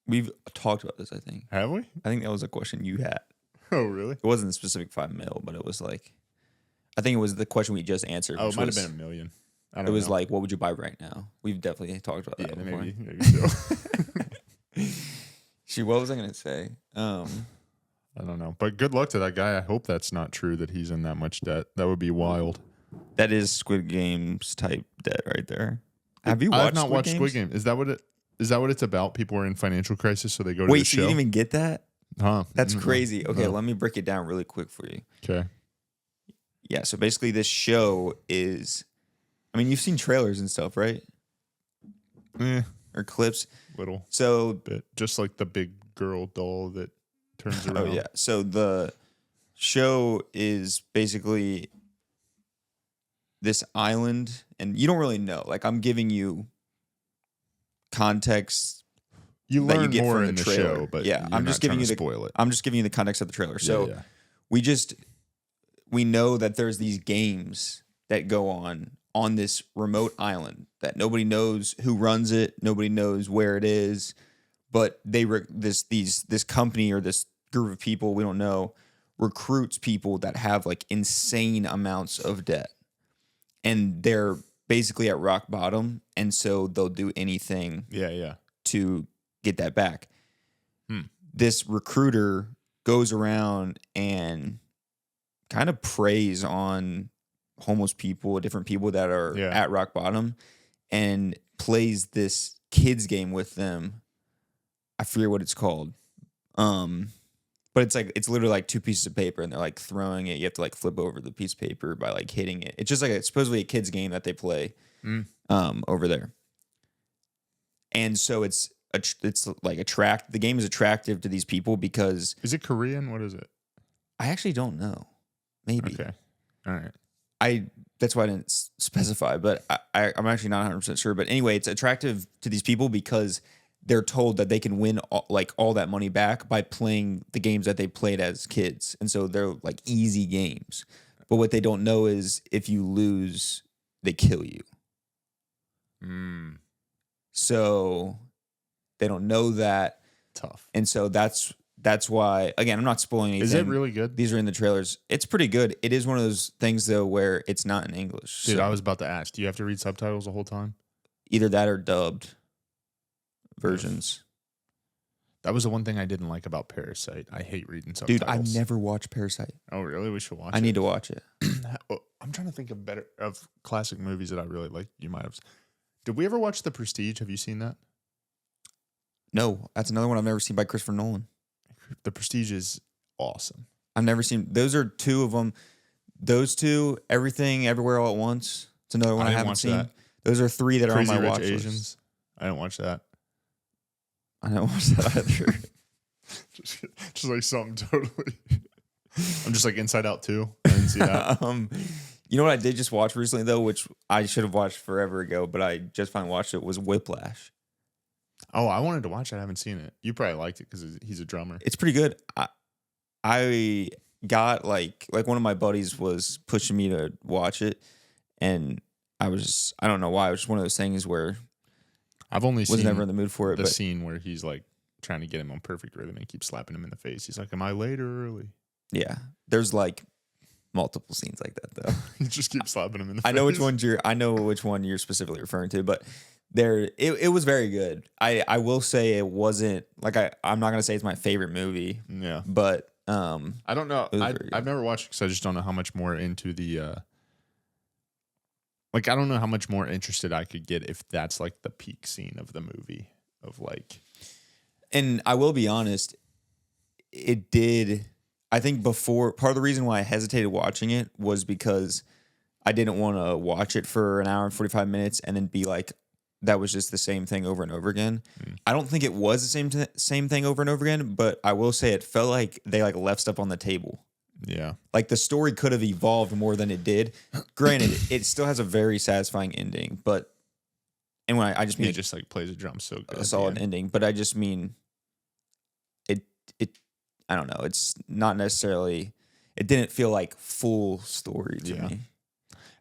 We've talked about this. I think. Have we? I think that was a question you had. Oh, really? It wasn't a specific 5 mil, but it was like, I think it was the question we just answered. Oh, which it might was, have been a million. I don't It was know. like, what would you buy right now? We've definitely talked about that Yeah, before. maybe so. Shoot, what was I gonna say? I don't know. But good luck to that guy. I hope that's not true that he's in that much debt. That would be wild. That is Squid Games type debt right there. Have you watched? I've not watched Squid Game. Is that what it's about? People are in financial crisis, so they go to Wait, the so show. you didn't even get that? Huh? That's Mm-mm. crazy. Okay, No. let me break it down really quick for you. Okay. Yeah, so basically this show is, I mean, you've seen trailers and stuff, right? Or clips. Little So, bit, just like the big girl doll that turns around. oh yeah. So the show is basically this island, and you don't really know. Like, I'm giving you context. You that you learn get more from in the the trailer. show, but Yeah, you're I'm not just giving trying you to the- spoil it. I'm just giving you the context of the trailer. So yeah. we know that there's these games that go on this remote island that nobody knows who runs it, nobody knows where it is, but this company or this group of people, we don't know, recruits people that have like insane amounts of debt, and they're basically at rock bottom, and so they'll do anything Yeah. to get that back. This recruiter goes around and kind of preys on homeless people, different people that are Yeah. at rock bottom, and plays this kids game with them. I forget what it's called. But it's literally like 2 pieces of paper, and they're like throwing it. You have to like flip over the piece of paper by like hitting it. It's just like supposedly a kids game that they play over there. And so it's like the game is attractive to these people because Is it Korean? What is it? I actually don't know. Maybe. Okay. All right. That's why I didn't specify, but I'm actually not 100% sure. But anyway, it's attractive to these people because they're told that they can win all that money back by playing the games that they played as kids. And so they're like easy games. But what they don't know is if you lose, they kill you. So they don't know that. Tough. And so that's why, again, I'm not spoiling anything. Is it really good? These are in the trailers. It's pretty good. It is one of those things, though, where it's not in English. Dude, So I was about to ask. Do you have to read subtitles the whole time? either that or dubbed versions. That was the one thing I didn't like about Parasite. I hate reading subtitles. Dude, I never watched Parasite. Oh, really? We should watch it. I need to watch it. I'm trying to think of classic movies that I really like. You might have. Did we ever watch The Prestige? Have you seen that? No, that's another one I've never seen by Christopher Nolan. The Prestige is awesome. I've never seen. Those are two of them. Those two, Everything, Everywhere, All at Once. It's another one I didn't haven't watch seen. that. Those are three that Crazy are on my Rich watch Asians. list. I didn't watch that. I don't watch that either. just like something totally. I'm just like Inside Out 2. I didn't see that. You know what I did just watch recently though, which I should have watched forever ago, but I just finally watched it, was Whiplash. Oh, I wanted to watch it. I haven't seen it. You probably liked it because he's a drummer. It's pretty good. I got like one of my buddies was pushing me to watch it, and I don't know why. It was just one of those things where I've only was seen never in the mood for it. the But scene where he's like trying to get him on perfect rhythm and keeps slapping him in the face. He's like, "Am I late or early?" yeah, there's like multiple scenes like that though. He just keeps slapping him in the face. I know which one you're specifically referring to, but it was very good. I will say it wasn't like I'm not gonna say it's my favorite movie, Yeah, but I don't know. It was very good. I've never watched it because I just don't know how much more into the. Like I don't know how much more interested I could get if that's like the peak scene of the movie of like. And I will be honest, it did. I think before part of the reason why I hesitated watching it was because I didn't want to watch it for an hour and 45 minutes and then be like, that was just the same thing over and over again. I don't think it was the same thing over and over again, but I will say it felt like they like left stuff on the table. Yeah. Like the story could have evolved more than it did. Granted, it still has a very satisfying ending, but and when I just mean He just like plays a drum so good. a solid ending, but I just mean it I don't know. It's not necessarily it didn't feel like full story to Yeah. me.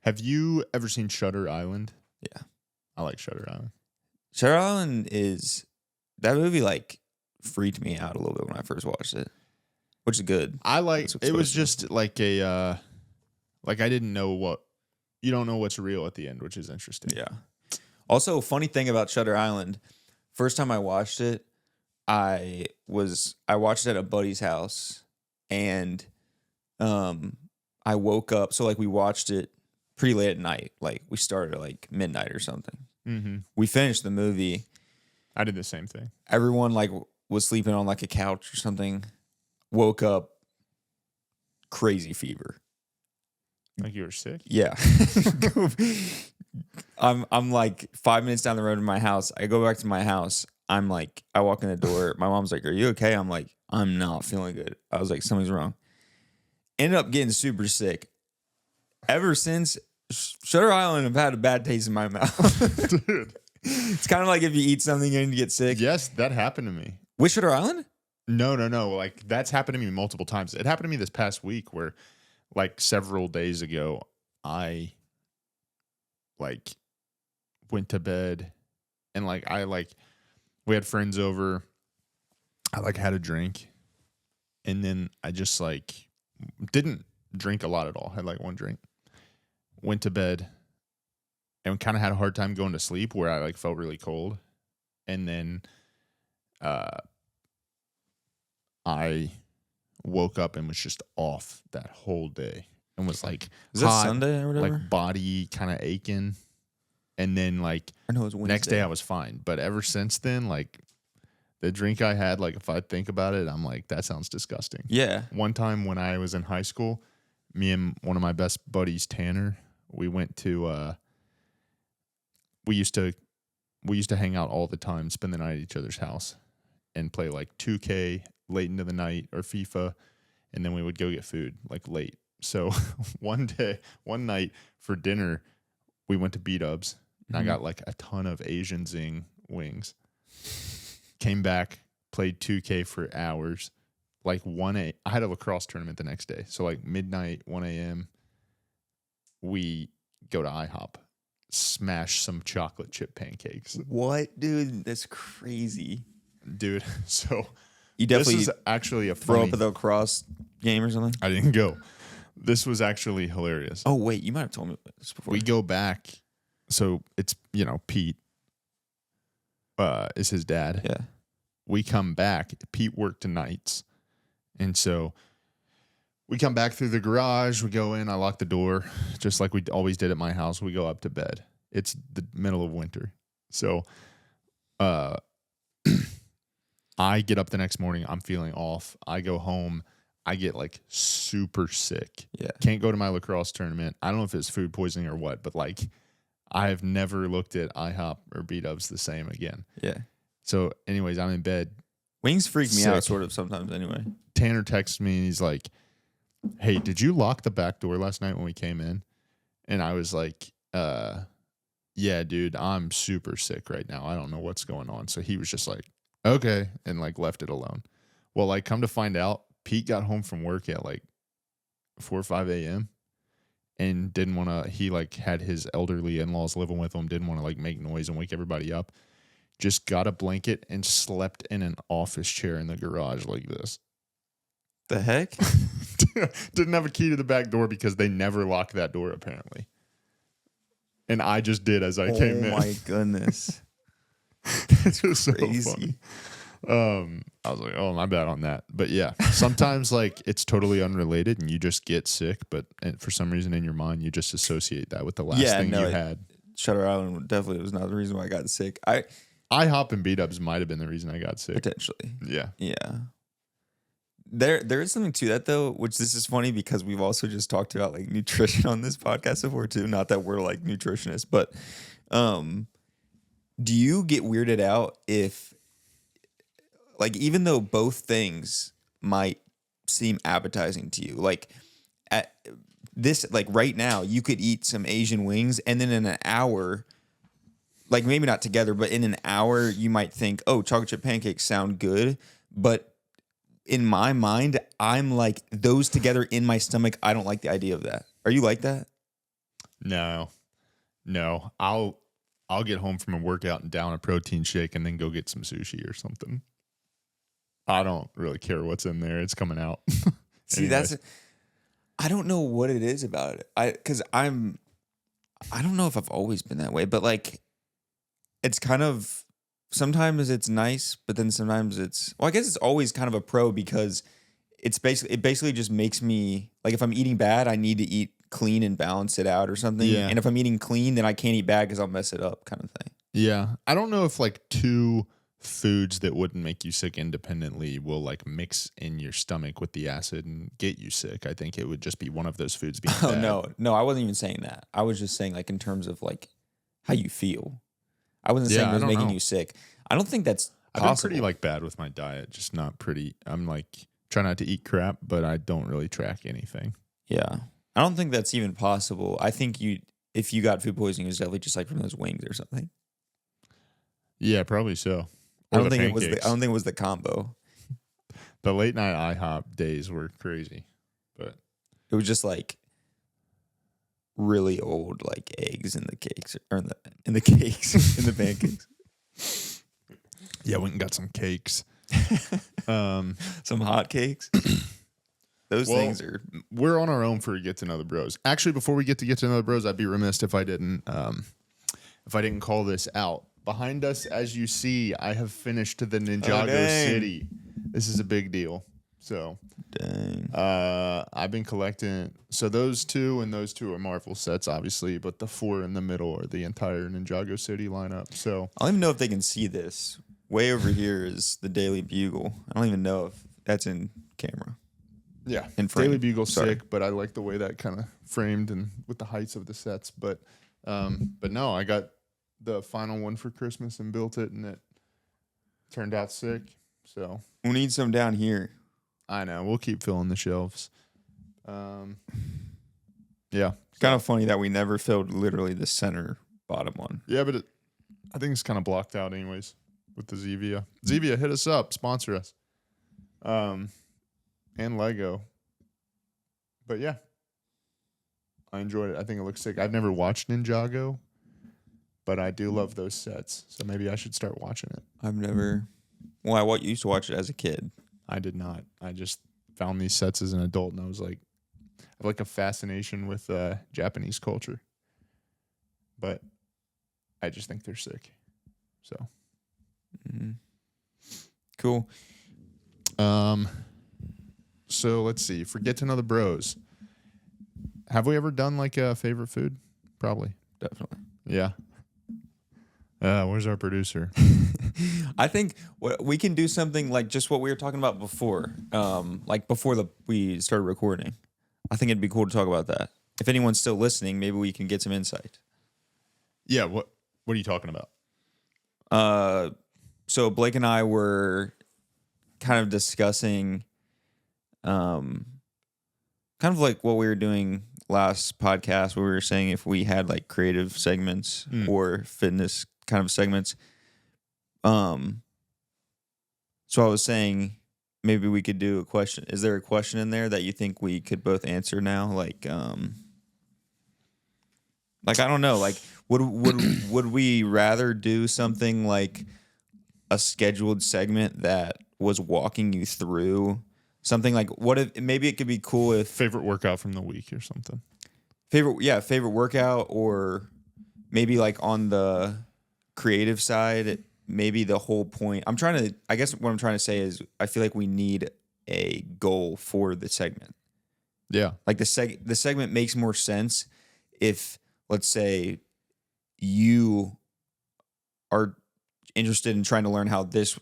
Have you ever seen Shutter Island? Yeah. I like Shutter Island. Shutter Island is that movie like freaked me out a little bit when I first watched it, which is good. I like That's what's it was supposed to just like a like I didn't know what you don't know what's real at the end, which is interesting. Yeah. Also, funny thing about Shutter Island, first time I watched it, I watched it at a buddy's house, and I woke up. So like we watched it pretty late at night. Like we started at like midnight or something. Mm-hmm. We finished the movie. I did the same thing. Everyone like was sleeping on like a couch or something. Woke up, crazy fever. Like you were sick. Yeah. I'm like 5 minutes down the road in my house. I go back to my house. I'm like, I walk in the door. My mom's like, "Are you okay?" I'm like, "I'm not feeling good." I was like, "Something's wrong." Ended up getting super sick. Ever since, Shutter Island, I've had a bad taste in my mouth. Dude. It's kind of like if you eat something and you get sick. Yes, that happened to me. With Shutter Island? No. Like that's happened to me multiple times. It happened to me this past week where like several days ago, I like went to bed and like we had friends over. I like had a drink and then I just like didn't drink a lot at all. Had like one drink. Went to bed and kind of had a hard time going to sleep where I like felt really cold. And then I woke up and was just off that whole day and was like Was that hot, Sunday or whatever? like body kind of aching. And then like I know it was Wednesday. next day I was fine. But ever since then, like the drink I had, like if I think about it, I'm like, that sounds disgusting. Yeah. One time when I was in high school, me and one of my best buddies, Tanner, we went to we used to hang out all the time, spend the night at each other's house and play like 2K late into the night or FIFA, and then we would go get food like late. So one night for dinner, we went to B-Dubs and I got like a ton of Asian Zing wings. came back, played 2K for hours. Like I had a lacrosse tournament the next day. So like midnight, 1 a.m., we go to IHOP, smash some chocolate chip pancakes. What, dude? That's crazy. Dude, so You definitely this is actually a throw funny... up at the lacrosse game or something? I didn't go. This was actually hilarious. Oh, wait. You might have told me about this before. We go back. So it's, Pete is his dad. Yeah. We come back. Pete worked nights. And so we come back through the garage. We go in. I lock the door, just like we always did at my house. We go up to bed. It's the middle of winter. So I get up the next morning. I'm feeling off. I go home. I get like super sick. Yeah. Can't go to my lacrosse tournament. I don't know if it's food poisoning or what, but like I've never looked at IHOP or B-Dubs the same again. Yeah. So anyways, I'm in bed. Wings freak me out Sick. sort of sometimes anyway. Tanner texts me and he's like, "Hey, did you lock the back door last night when we came in?" And I was like, yeah, dude, I'm super sick right now. I don't know what's going on. So he was just like, okay, and like left it alone. Well, like come to find out, Pete got home from work at like 4 or 5 a.m. and didn't want to, he like had his elderly in-laws living with him, didn't want to like make noise and wake everybody up. Just got a blanket and slept in an office chair in the garage like this. The heck? Didn't have a key to the back door because they never lock that door apparently. And I just did as I came in. Oh my goodness. It's just so Crazy. funny. I was like, oh, my bad on that. But yeah, sometimes like it's totally unrelated and you just get sick, but for some reason in your mind, you just associate that with the last thing you had. Shutter Island definitely was not the reason why I got sick. IHOP and B-Dubs might have been the reason I got sick. Potentially. Yeah. Yeah. There is something to that though, which this is funny because we've also just talked about like nutrition on this podcast before too. Not that we're like nutritionists, but do you get weirded out if like even though both things might seem appetizing to you, like at this like right now you could eat some Asian wings and then in an hour, like maybe not together, but in an hour you might think, oh, chocolate chip pancakes sound good, but in my mind, I'm like those together in my stomach. I don't like the idea of that. Are you like that? No. I'll get home from a workout and down a protein shake and then go get some sushi or something. I don't really care what's in there. It's coming out. See, I don't know what it is about it. I don't know if I've always been that way, but like it's kind of, sometimes it's nice, but then sometimes I guess it's always kind of a pro because it basically just makes me like if I'm eating bad, I need to eat clean and balance it out or something. Yeah. And if I'm eating clean, then I can't eat bad because I'll mess it up kind of thing. Yeah. I don't know if like two foods that wouldn't make you sick independently will like mix in your stomach with the acid and get you sick. I think it would just be one of those foods being bad. No, I wasn't even saying that. I was just saying like in terms of like how you feel. I wasn't saying it was making you sick. I don't think that's possible. I've been pretty like bad with my diet, just not pretty. I'm like try not to eat crap, but I don't really track anything. Yeah. I don't think that's even possible. I think if you got food poisoning, it was definitely just like from those wings or something. Yeah, probably so. I don't think it was the combo. The late night IHOP days were crazy, but it was just like really old like eggs in the cakes or in the cakes in the pancakes. Yeah, went and got some cakes. Some hot cakes. Those things are. We're on our own for Get to Know the Bros. Actually, before we get to Know the Bros, I'd be remiss if I didn't call this out. Behind us, as you see, I have finished the Ninjago City. This is a big deal. So, dang. I've been collecting. So those two are Marvel sets, obviously, but the 4 in the middle are the entire Ninjago City lineup. So I don't even know if they can see this. Way over here is the Daily Bugle. I don't even know if that's in camera. Yeah, in frame. Daily Bugle's sick, but I like the way that kind of framed and with the heights of the sets. But no, I got the final one for Christmas and built it, and it turned out sick. So we need some down here. I know. We'll keep filling the shelves. Yeah. It's kind of funny that we never filled literally the center bottom one. Yeah, but I think it's kind of blocked out anyways with the Zevia. Zevia, hit us up, sponsor us. And Lego. But yeah, I enjoyed it. I think it looks sick. I've never watched Ninjago, but I do love those sets. So maybe I should start watching it. I've never. Well, I used to watch it as a kid. I did not. I just found these sets as an adult, and I was like, I have like a fascination with Japanese culture. But I just think they're sick. So. Mm-hmm. Cool. So let's see. Forget to know the bros. Have we ever done like a favorite food? Probably. Definitely. Yeah. Where's our producer? I think we can do something like just what we were talking about before. Like before we started recording. I think it'd be cool to talk about that. If anyone's still listening, maybe we can get some insight. Yeah. What are you talking about? So Blake and I were kind of discussing kind of like what we were doing last podcast, where we were saying if we had like creative segments or fitness kind of segments. So I was saying maybe we could do a question. Is there a question in there that you think we could both answer now? Like I don't know. Like would we rather do something like a scheduled segment that was walking you through something? Like what if maybe it could be cool if Favorite workout from the week or something. favorite workout, or maybe like on the creative side, maybe the whole point. I guess what I'm trying to say is I feel like we need a goal for the segment. Yeah. Like the segment makes more sense if, let's say, you are interested in trying to learn how this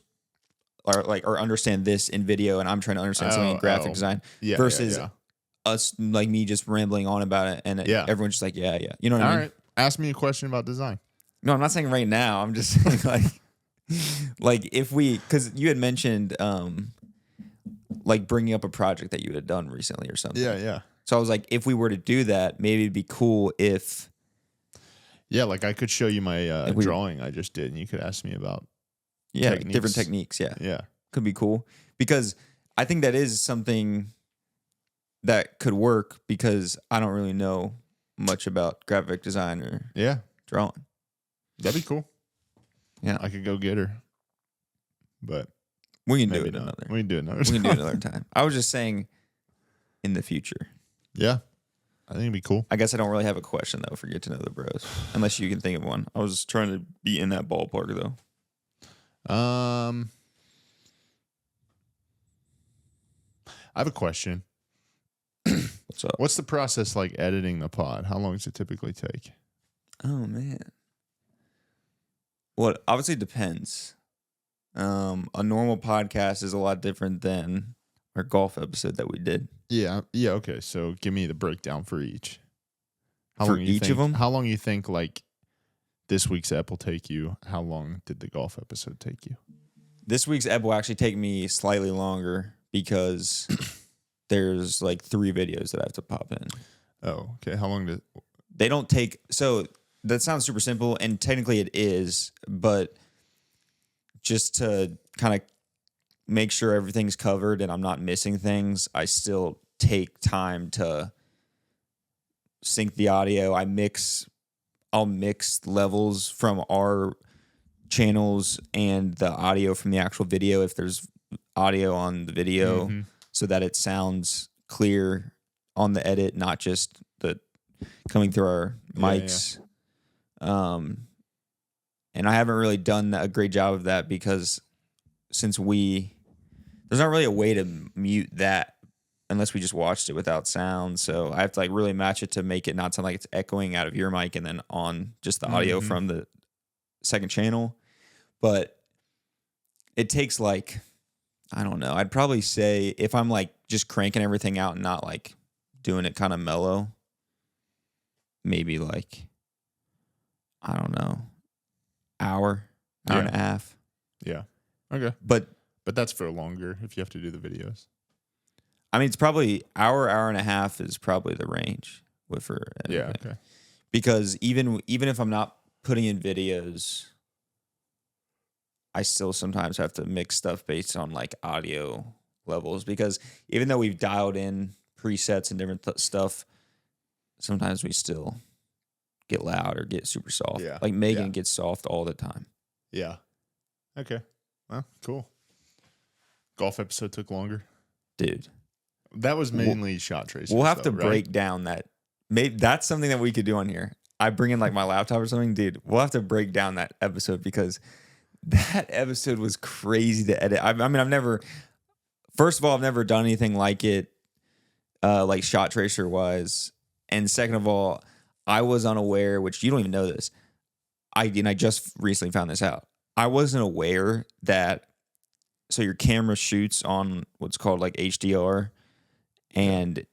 or understand this in video, and I'm trying to understand something in graphic design versus us, like me just rambling on about it, and everyone's just like, yeah. You know what I mean? All right. Ask me a question about design. No, I'm not saying right now. I'm just saying like if because you had mentioned like bringing up a project that you had done recently or something. Yeah. So I was like, if we were to do that, maybe it'd be cool if. Yeah, like I could show you my drawing I just did, and you could ask me about different techniques. Yeah. Could be cool, because I think that is something that could work, because I don't really know much about graphic design or drawing. That'd be cool. Yeah. I could go get her. But we can do maybe it not. another. We can do it another We time. can do it another time. I was just saying in the future. Yeah. I think it'd be cool. I guess I don't really have a question though for Get to Know the Bros, unless you can think of one. I was trying to be in that ballpark though. I have a question. What's up? What's the process like editing the pod? How long does it typically take? Oh man. Well, it obviously depends. A normal podcast is a lot different than our golf episode that we did. Yeah. Okay. So give me the breakdown for each. For each of them? How long you think like this week's ep will take you? How long did the golf episode take you? This week's ep will actually take me slightly longer because there's like 3 videos that I have to pop in. Oh, okay. How long did They don't take, so that sounds super simple, and technically it is, but just to kind of make sure everything's covered and I'm not missing things, I still take time to sync the audio. I'll mix levels from our channels and the audio from the actual video if there's audio on the video, so that it sounds clear on the edit, not just the coming through our mics. And I haven't really done a great job of that because since there's not really a way to mute that unless we just watched it without sound. So I have to like really match it to make it not sound like it's echoing out of your mic and then on just the audio from the second channel. But it takes like, I don't know, I'd probably say if I'm like just cranking everything out and not like doing it kind of mellow, maybe like, I don't know, hour and a half. Yeah. Okay. But that's for longer if you have to do the videos. I mean, it's probably hour and a half is probably the range for editing. Yeah. Okay. Because even if I'm not putting in videos, I still sometimes have to mix stuff based on like audio levels because even though we've dialed in presets and different stuff, sometimes we still get loud or get super soft. Yeah. Like Megan Yeah. gets soft all the time. Yeah. Okay. Well, cool. Golf episode took longer. Dude. That was mainly shot tracers. We'll have to though, right? break down that. Maybe that's something that we could do on here. I bring in like my laptop or something, dude. We'll have to break down that episode because that episode was crazy to edit. I mean, first of all, I've never done anything like it, like shot tracer wise. And second of all, I was unaware, which you don't even know this. I just recently found this out. I wasn't aware that, so your camera shoots on what's called like HDR, and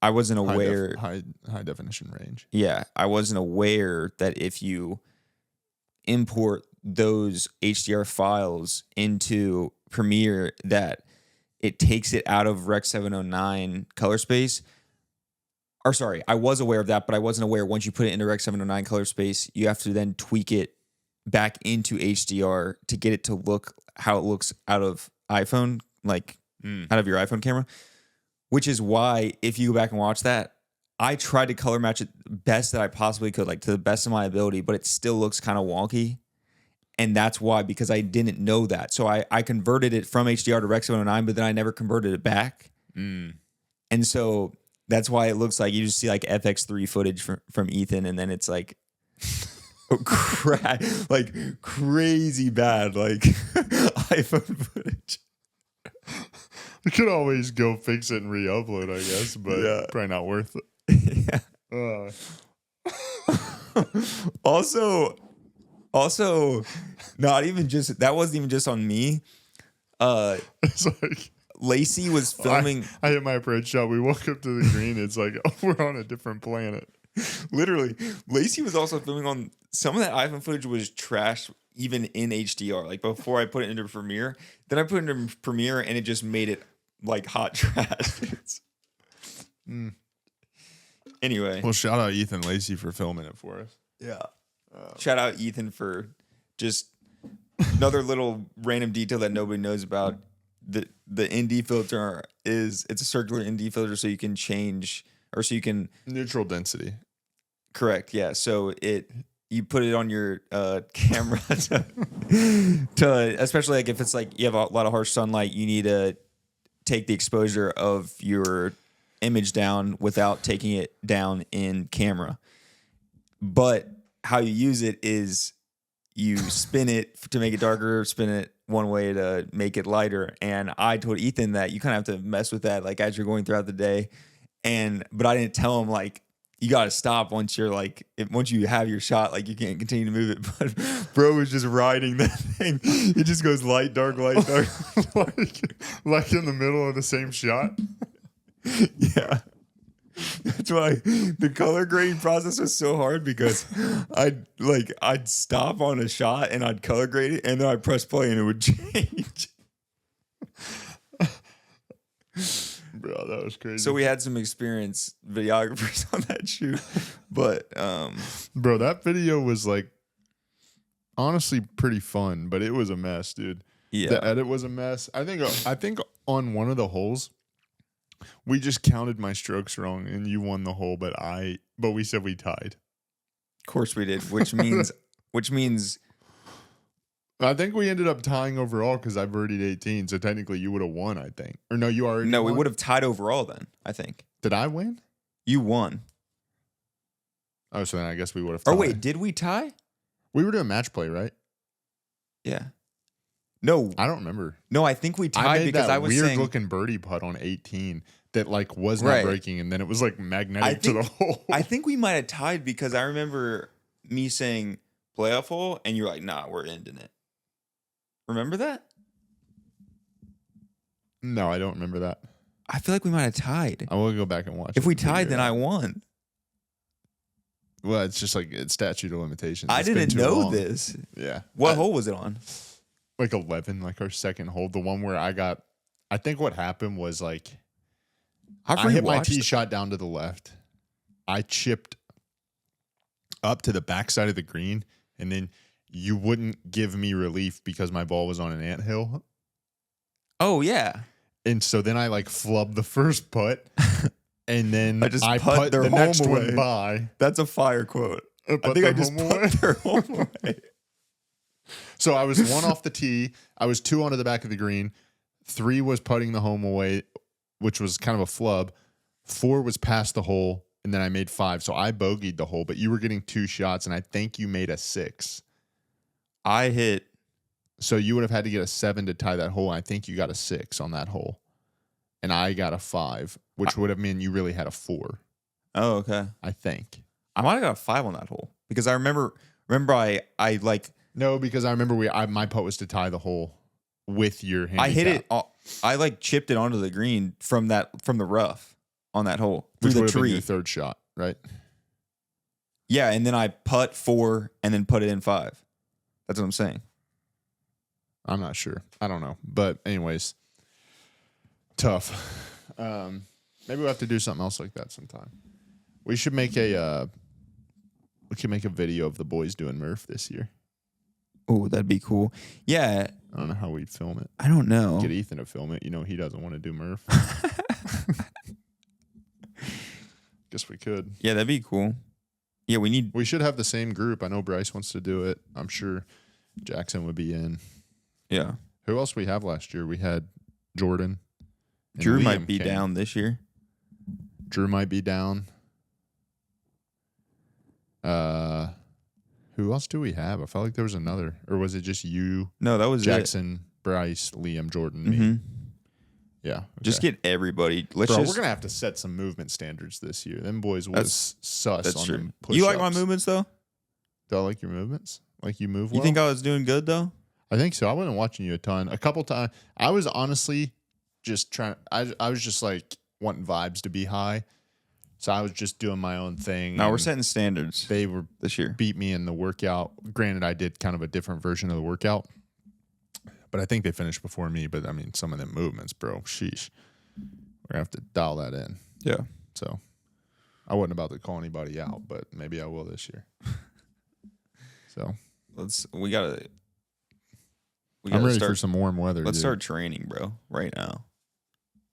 I wasn't aware. High definition range. Yeah, I wasn't aware that if you import those HDR files into Premiere, that it takes it out of Rec 709 color space. Or sorry, I was aware of that, but I wasn't aware once you put it into Rec 709 color space, you have to then tweak it back into HDR to get it to look how it looks out of iPhone, like out of your iPhone camera. Which is why, if you go back and watch that, I tried to color match it best that I possibly could, like to the best of my ability, but it still looks kind of wonky. And that's why, because I didn't know that. So I converted it from HDR to Rec 709, but then I never converted it back. And so that's why it looks like you just see like FX3 footage from Ethan, and then it's like like crazy bad, like iPhone footage. We could always go fix it and re-upload, I guess, but Yeah. probably not worth it. Also, not even just that wasn't even just on me. It's like Lacey was filming. I hit my approach shot. We woke up to the green. It's like, oh, we're on a different planet. Literally, Lacey was also filming on some of that iPhone footage was trash even in HDR. Like before I put it into Premiere, then I put it into Premiere and it just made it like hot trash. Anyway, Well, shout out Ethan Lacey for filming it for us. yeah. Shout out Ethan for just another little random detail that nobody knows about. The ND filter it's a circular ND filter, so you can change or so you can Neutral density. correct. Yeah. So you put it on your camera to especially like if it's like you have a lot of harsh sunlight, you need to take the exposure of your image down without taking it down in camera. But how you use it is you spin it to make it darker, spin it one way to make it lighter. And I told Ethan that you kind of have to mess with that like as you're going throughout the day. But I didn't tell him like you got to stop once you're like once you have your shot, like you can't continue to move it. But bro was just riding that thing. It just goes light, dark, like like in the middle of the same shot. Yeah. That's why the color grading process was so hard because I'd stop on a shot and I'd color grade it and then I'd press play and it would change. Bro, that was crazy. So we had some experienced videographers on that shoot. But Bro, that video was like honestly pretty fun, but it was a mess, dude. yeah. The edit was a mess. I think on one of the holes we just counted my strokes wrong and you won the hole, but we said we tied. Of course we did, which means I think we ended up tying overall because I birdied 18, so technically you would have won, I think. Or no, you already we won? would have tied overall then, I think. Did I win? You won. Oh, so then I guess we would have Or tied. wait, did we tie? We were doing match play, right? Yeah. No, I don't remember. I think we I tied made because that I was weird saying looking birdie putt on 18 that like was not Right. breaking, and then it was like magnetic I to think- the hole. I think we might have tied because I remember me saying playoff hole and you're like, nah, we're ending it. Remember that? No, I don't remember that. I feel like we might have tied. I will go back and watch. If it we and figure tied, it then I out. won. Well, it's just like it's statute of limitations. I It's been didn't too know long. this. Yeah. What hole was it on? Like 11, like our second hole, the one where I think what happened was like I hit my tee shot down to the left. I chipped up to the backside of the green, and then you wouldn't give me relief because my ball was on an anthill. Oh yeah. And so then I like flubbed the first putt, and then I just I putt put their the home next away. one by. That's a fire quote. I Put think I their just home put away. their home away. So I was 1 off the tee. I was 2 onto the back of the green. 3 was putting the home away, which was kind of a flub. 4 was past the hole, and then I made 5. So I bogeyed the hole, but you were getting 2 shots, and I think you made a 6. I hit. So you would have had to get a 7 to tie that hole. I think you got a 6 on that hole. And I got a 5, which would have meant you really had a 4, Oh, okay. I think. I might have got a 5 on that hole because I remember I like No, because I remember my putt was to tie the hole with your handicap. I hit it. I like chipped it onto the green from the rough on that hole through which the would have been tree. your third shot, right? Yeah, and then I putt 4 and then put it in 5. That's what I'm saying. I'm not sure. I don't know. But anyways, tough. Maybe we'll have to do something else like that sometime. We should make a video of the boys doing Murph this year. Oh, that'd be cool. Yeah. I don't know how we'd film it. I don't know. Get Ethan to film it. You know he doesn't want to do Murph. Guess we could. Yeah, that'd be cool. Yeah, We should have the same group. I know Bryce wants to do it. I'm sure Jackson would be in. Yeah. Who else we have last year? We had Jordan. and Drew Liam might be came. down this year. Drew might be down. Who else do we have? I felt like there was another. Or was it just you, No, that was Jackson, Bryce, Liam, Jordan, it. me? Mhm. Yeah. Just okay. get everybody. Let's Bro, just. we're going to have to set some movement standards this year. Them boys was That's- sus That's on true. them You like my push-ups. movements though? Do I like your movements? Like you move You well? think I was doing good though? I think so. I wasn't watching you a ton. A couple times. I was honestly just trying. I was just like wanting vibes to be high. So I was just doing my own thing. No, we're and setting standards They were this year. beat me in the workout. Granted, I did kind of a different version of the workout. But I think they finished before me. But I mean, some of them movements, bro. Sheesh. We're going to have to dial that in. Yeah. So I wasn't about to call anybody out, but maybe I will this year. So We gotta I'm ready start, for some warm weather. Let's dude. start training, bro, right now.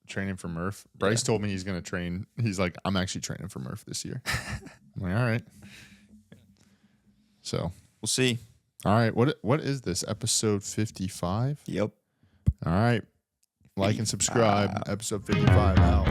Training for Murph. Bryce told me he's going to train. He's like, I'm actually training for Murph this year. I'm like, all right. So, We'll see. all right. What is this? Episode 55? Yep. All right. Like and subscribe. Episode 55 out.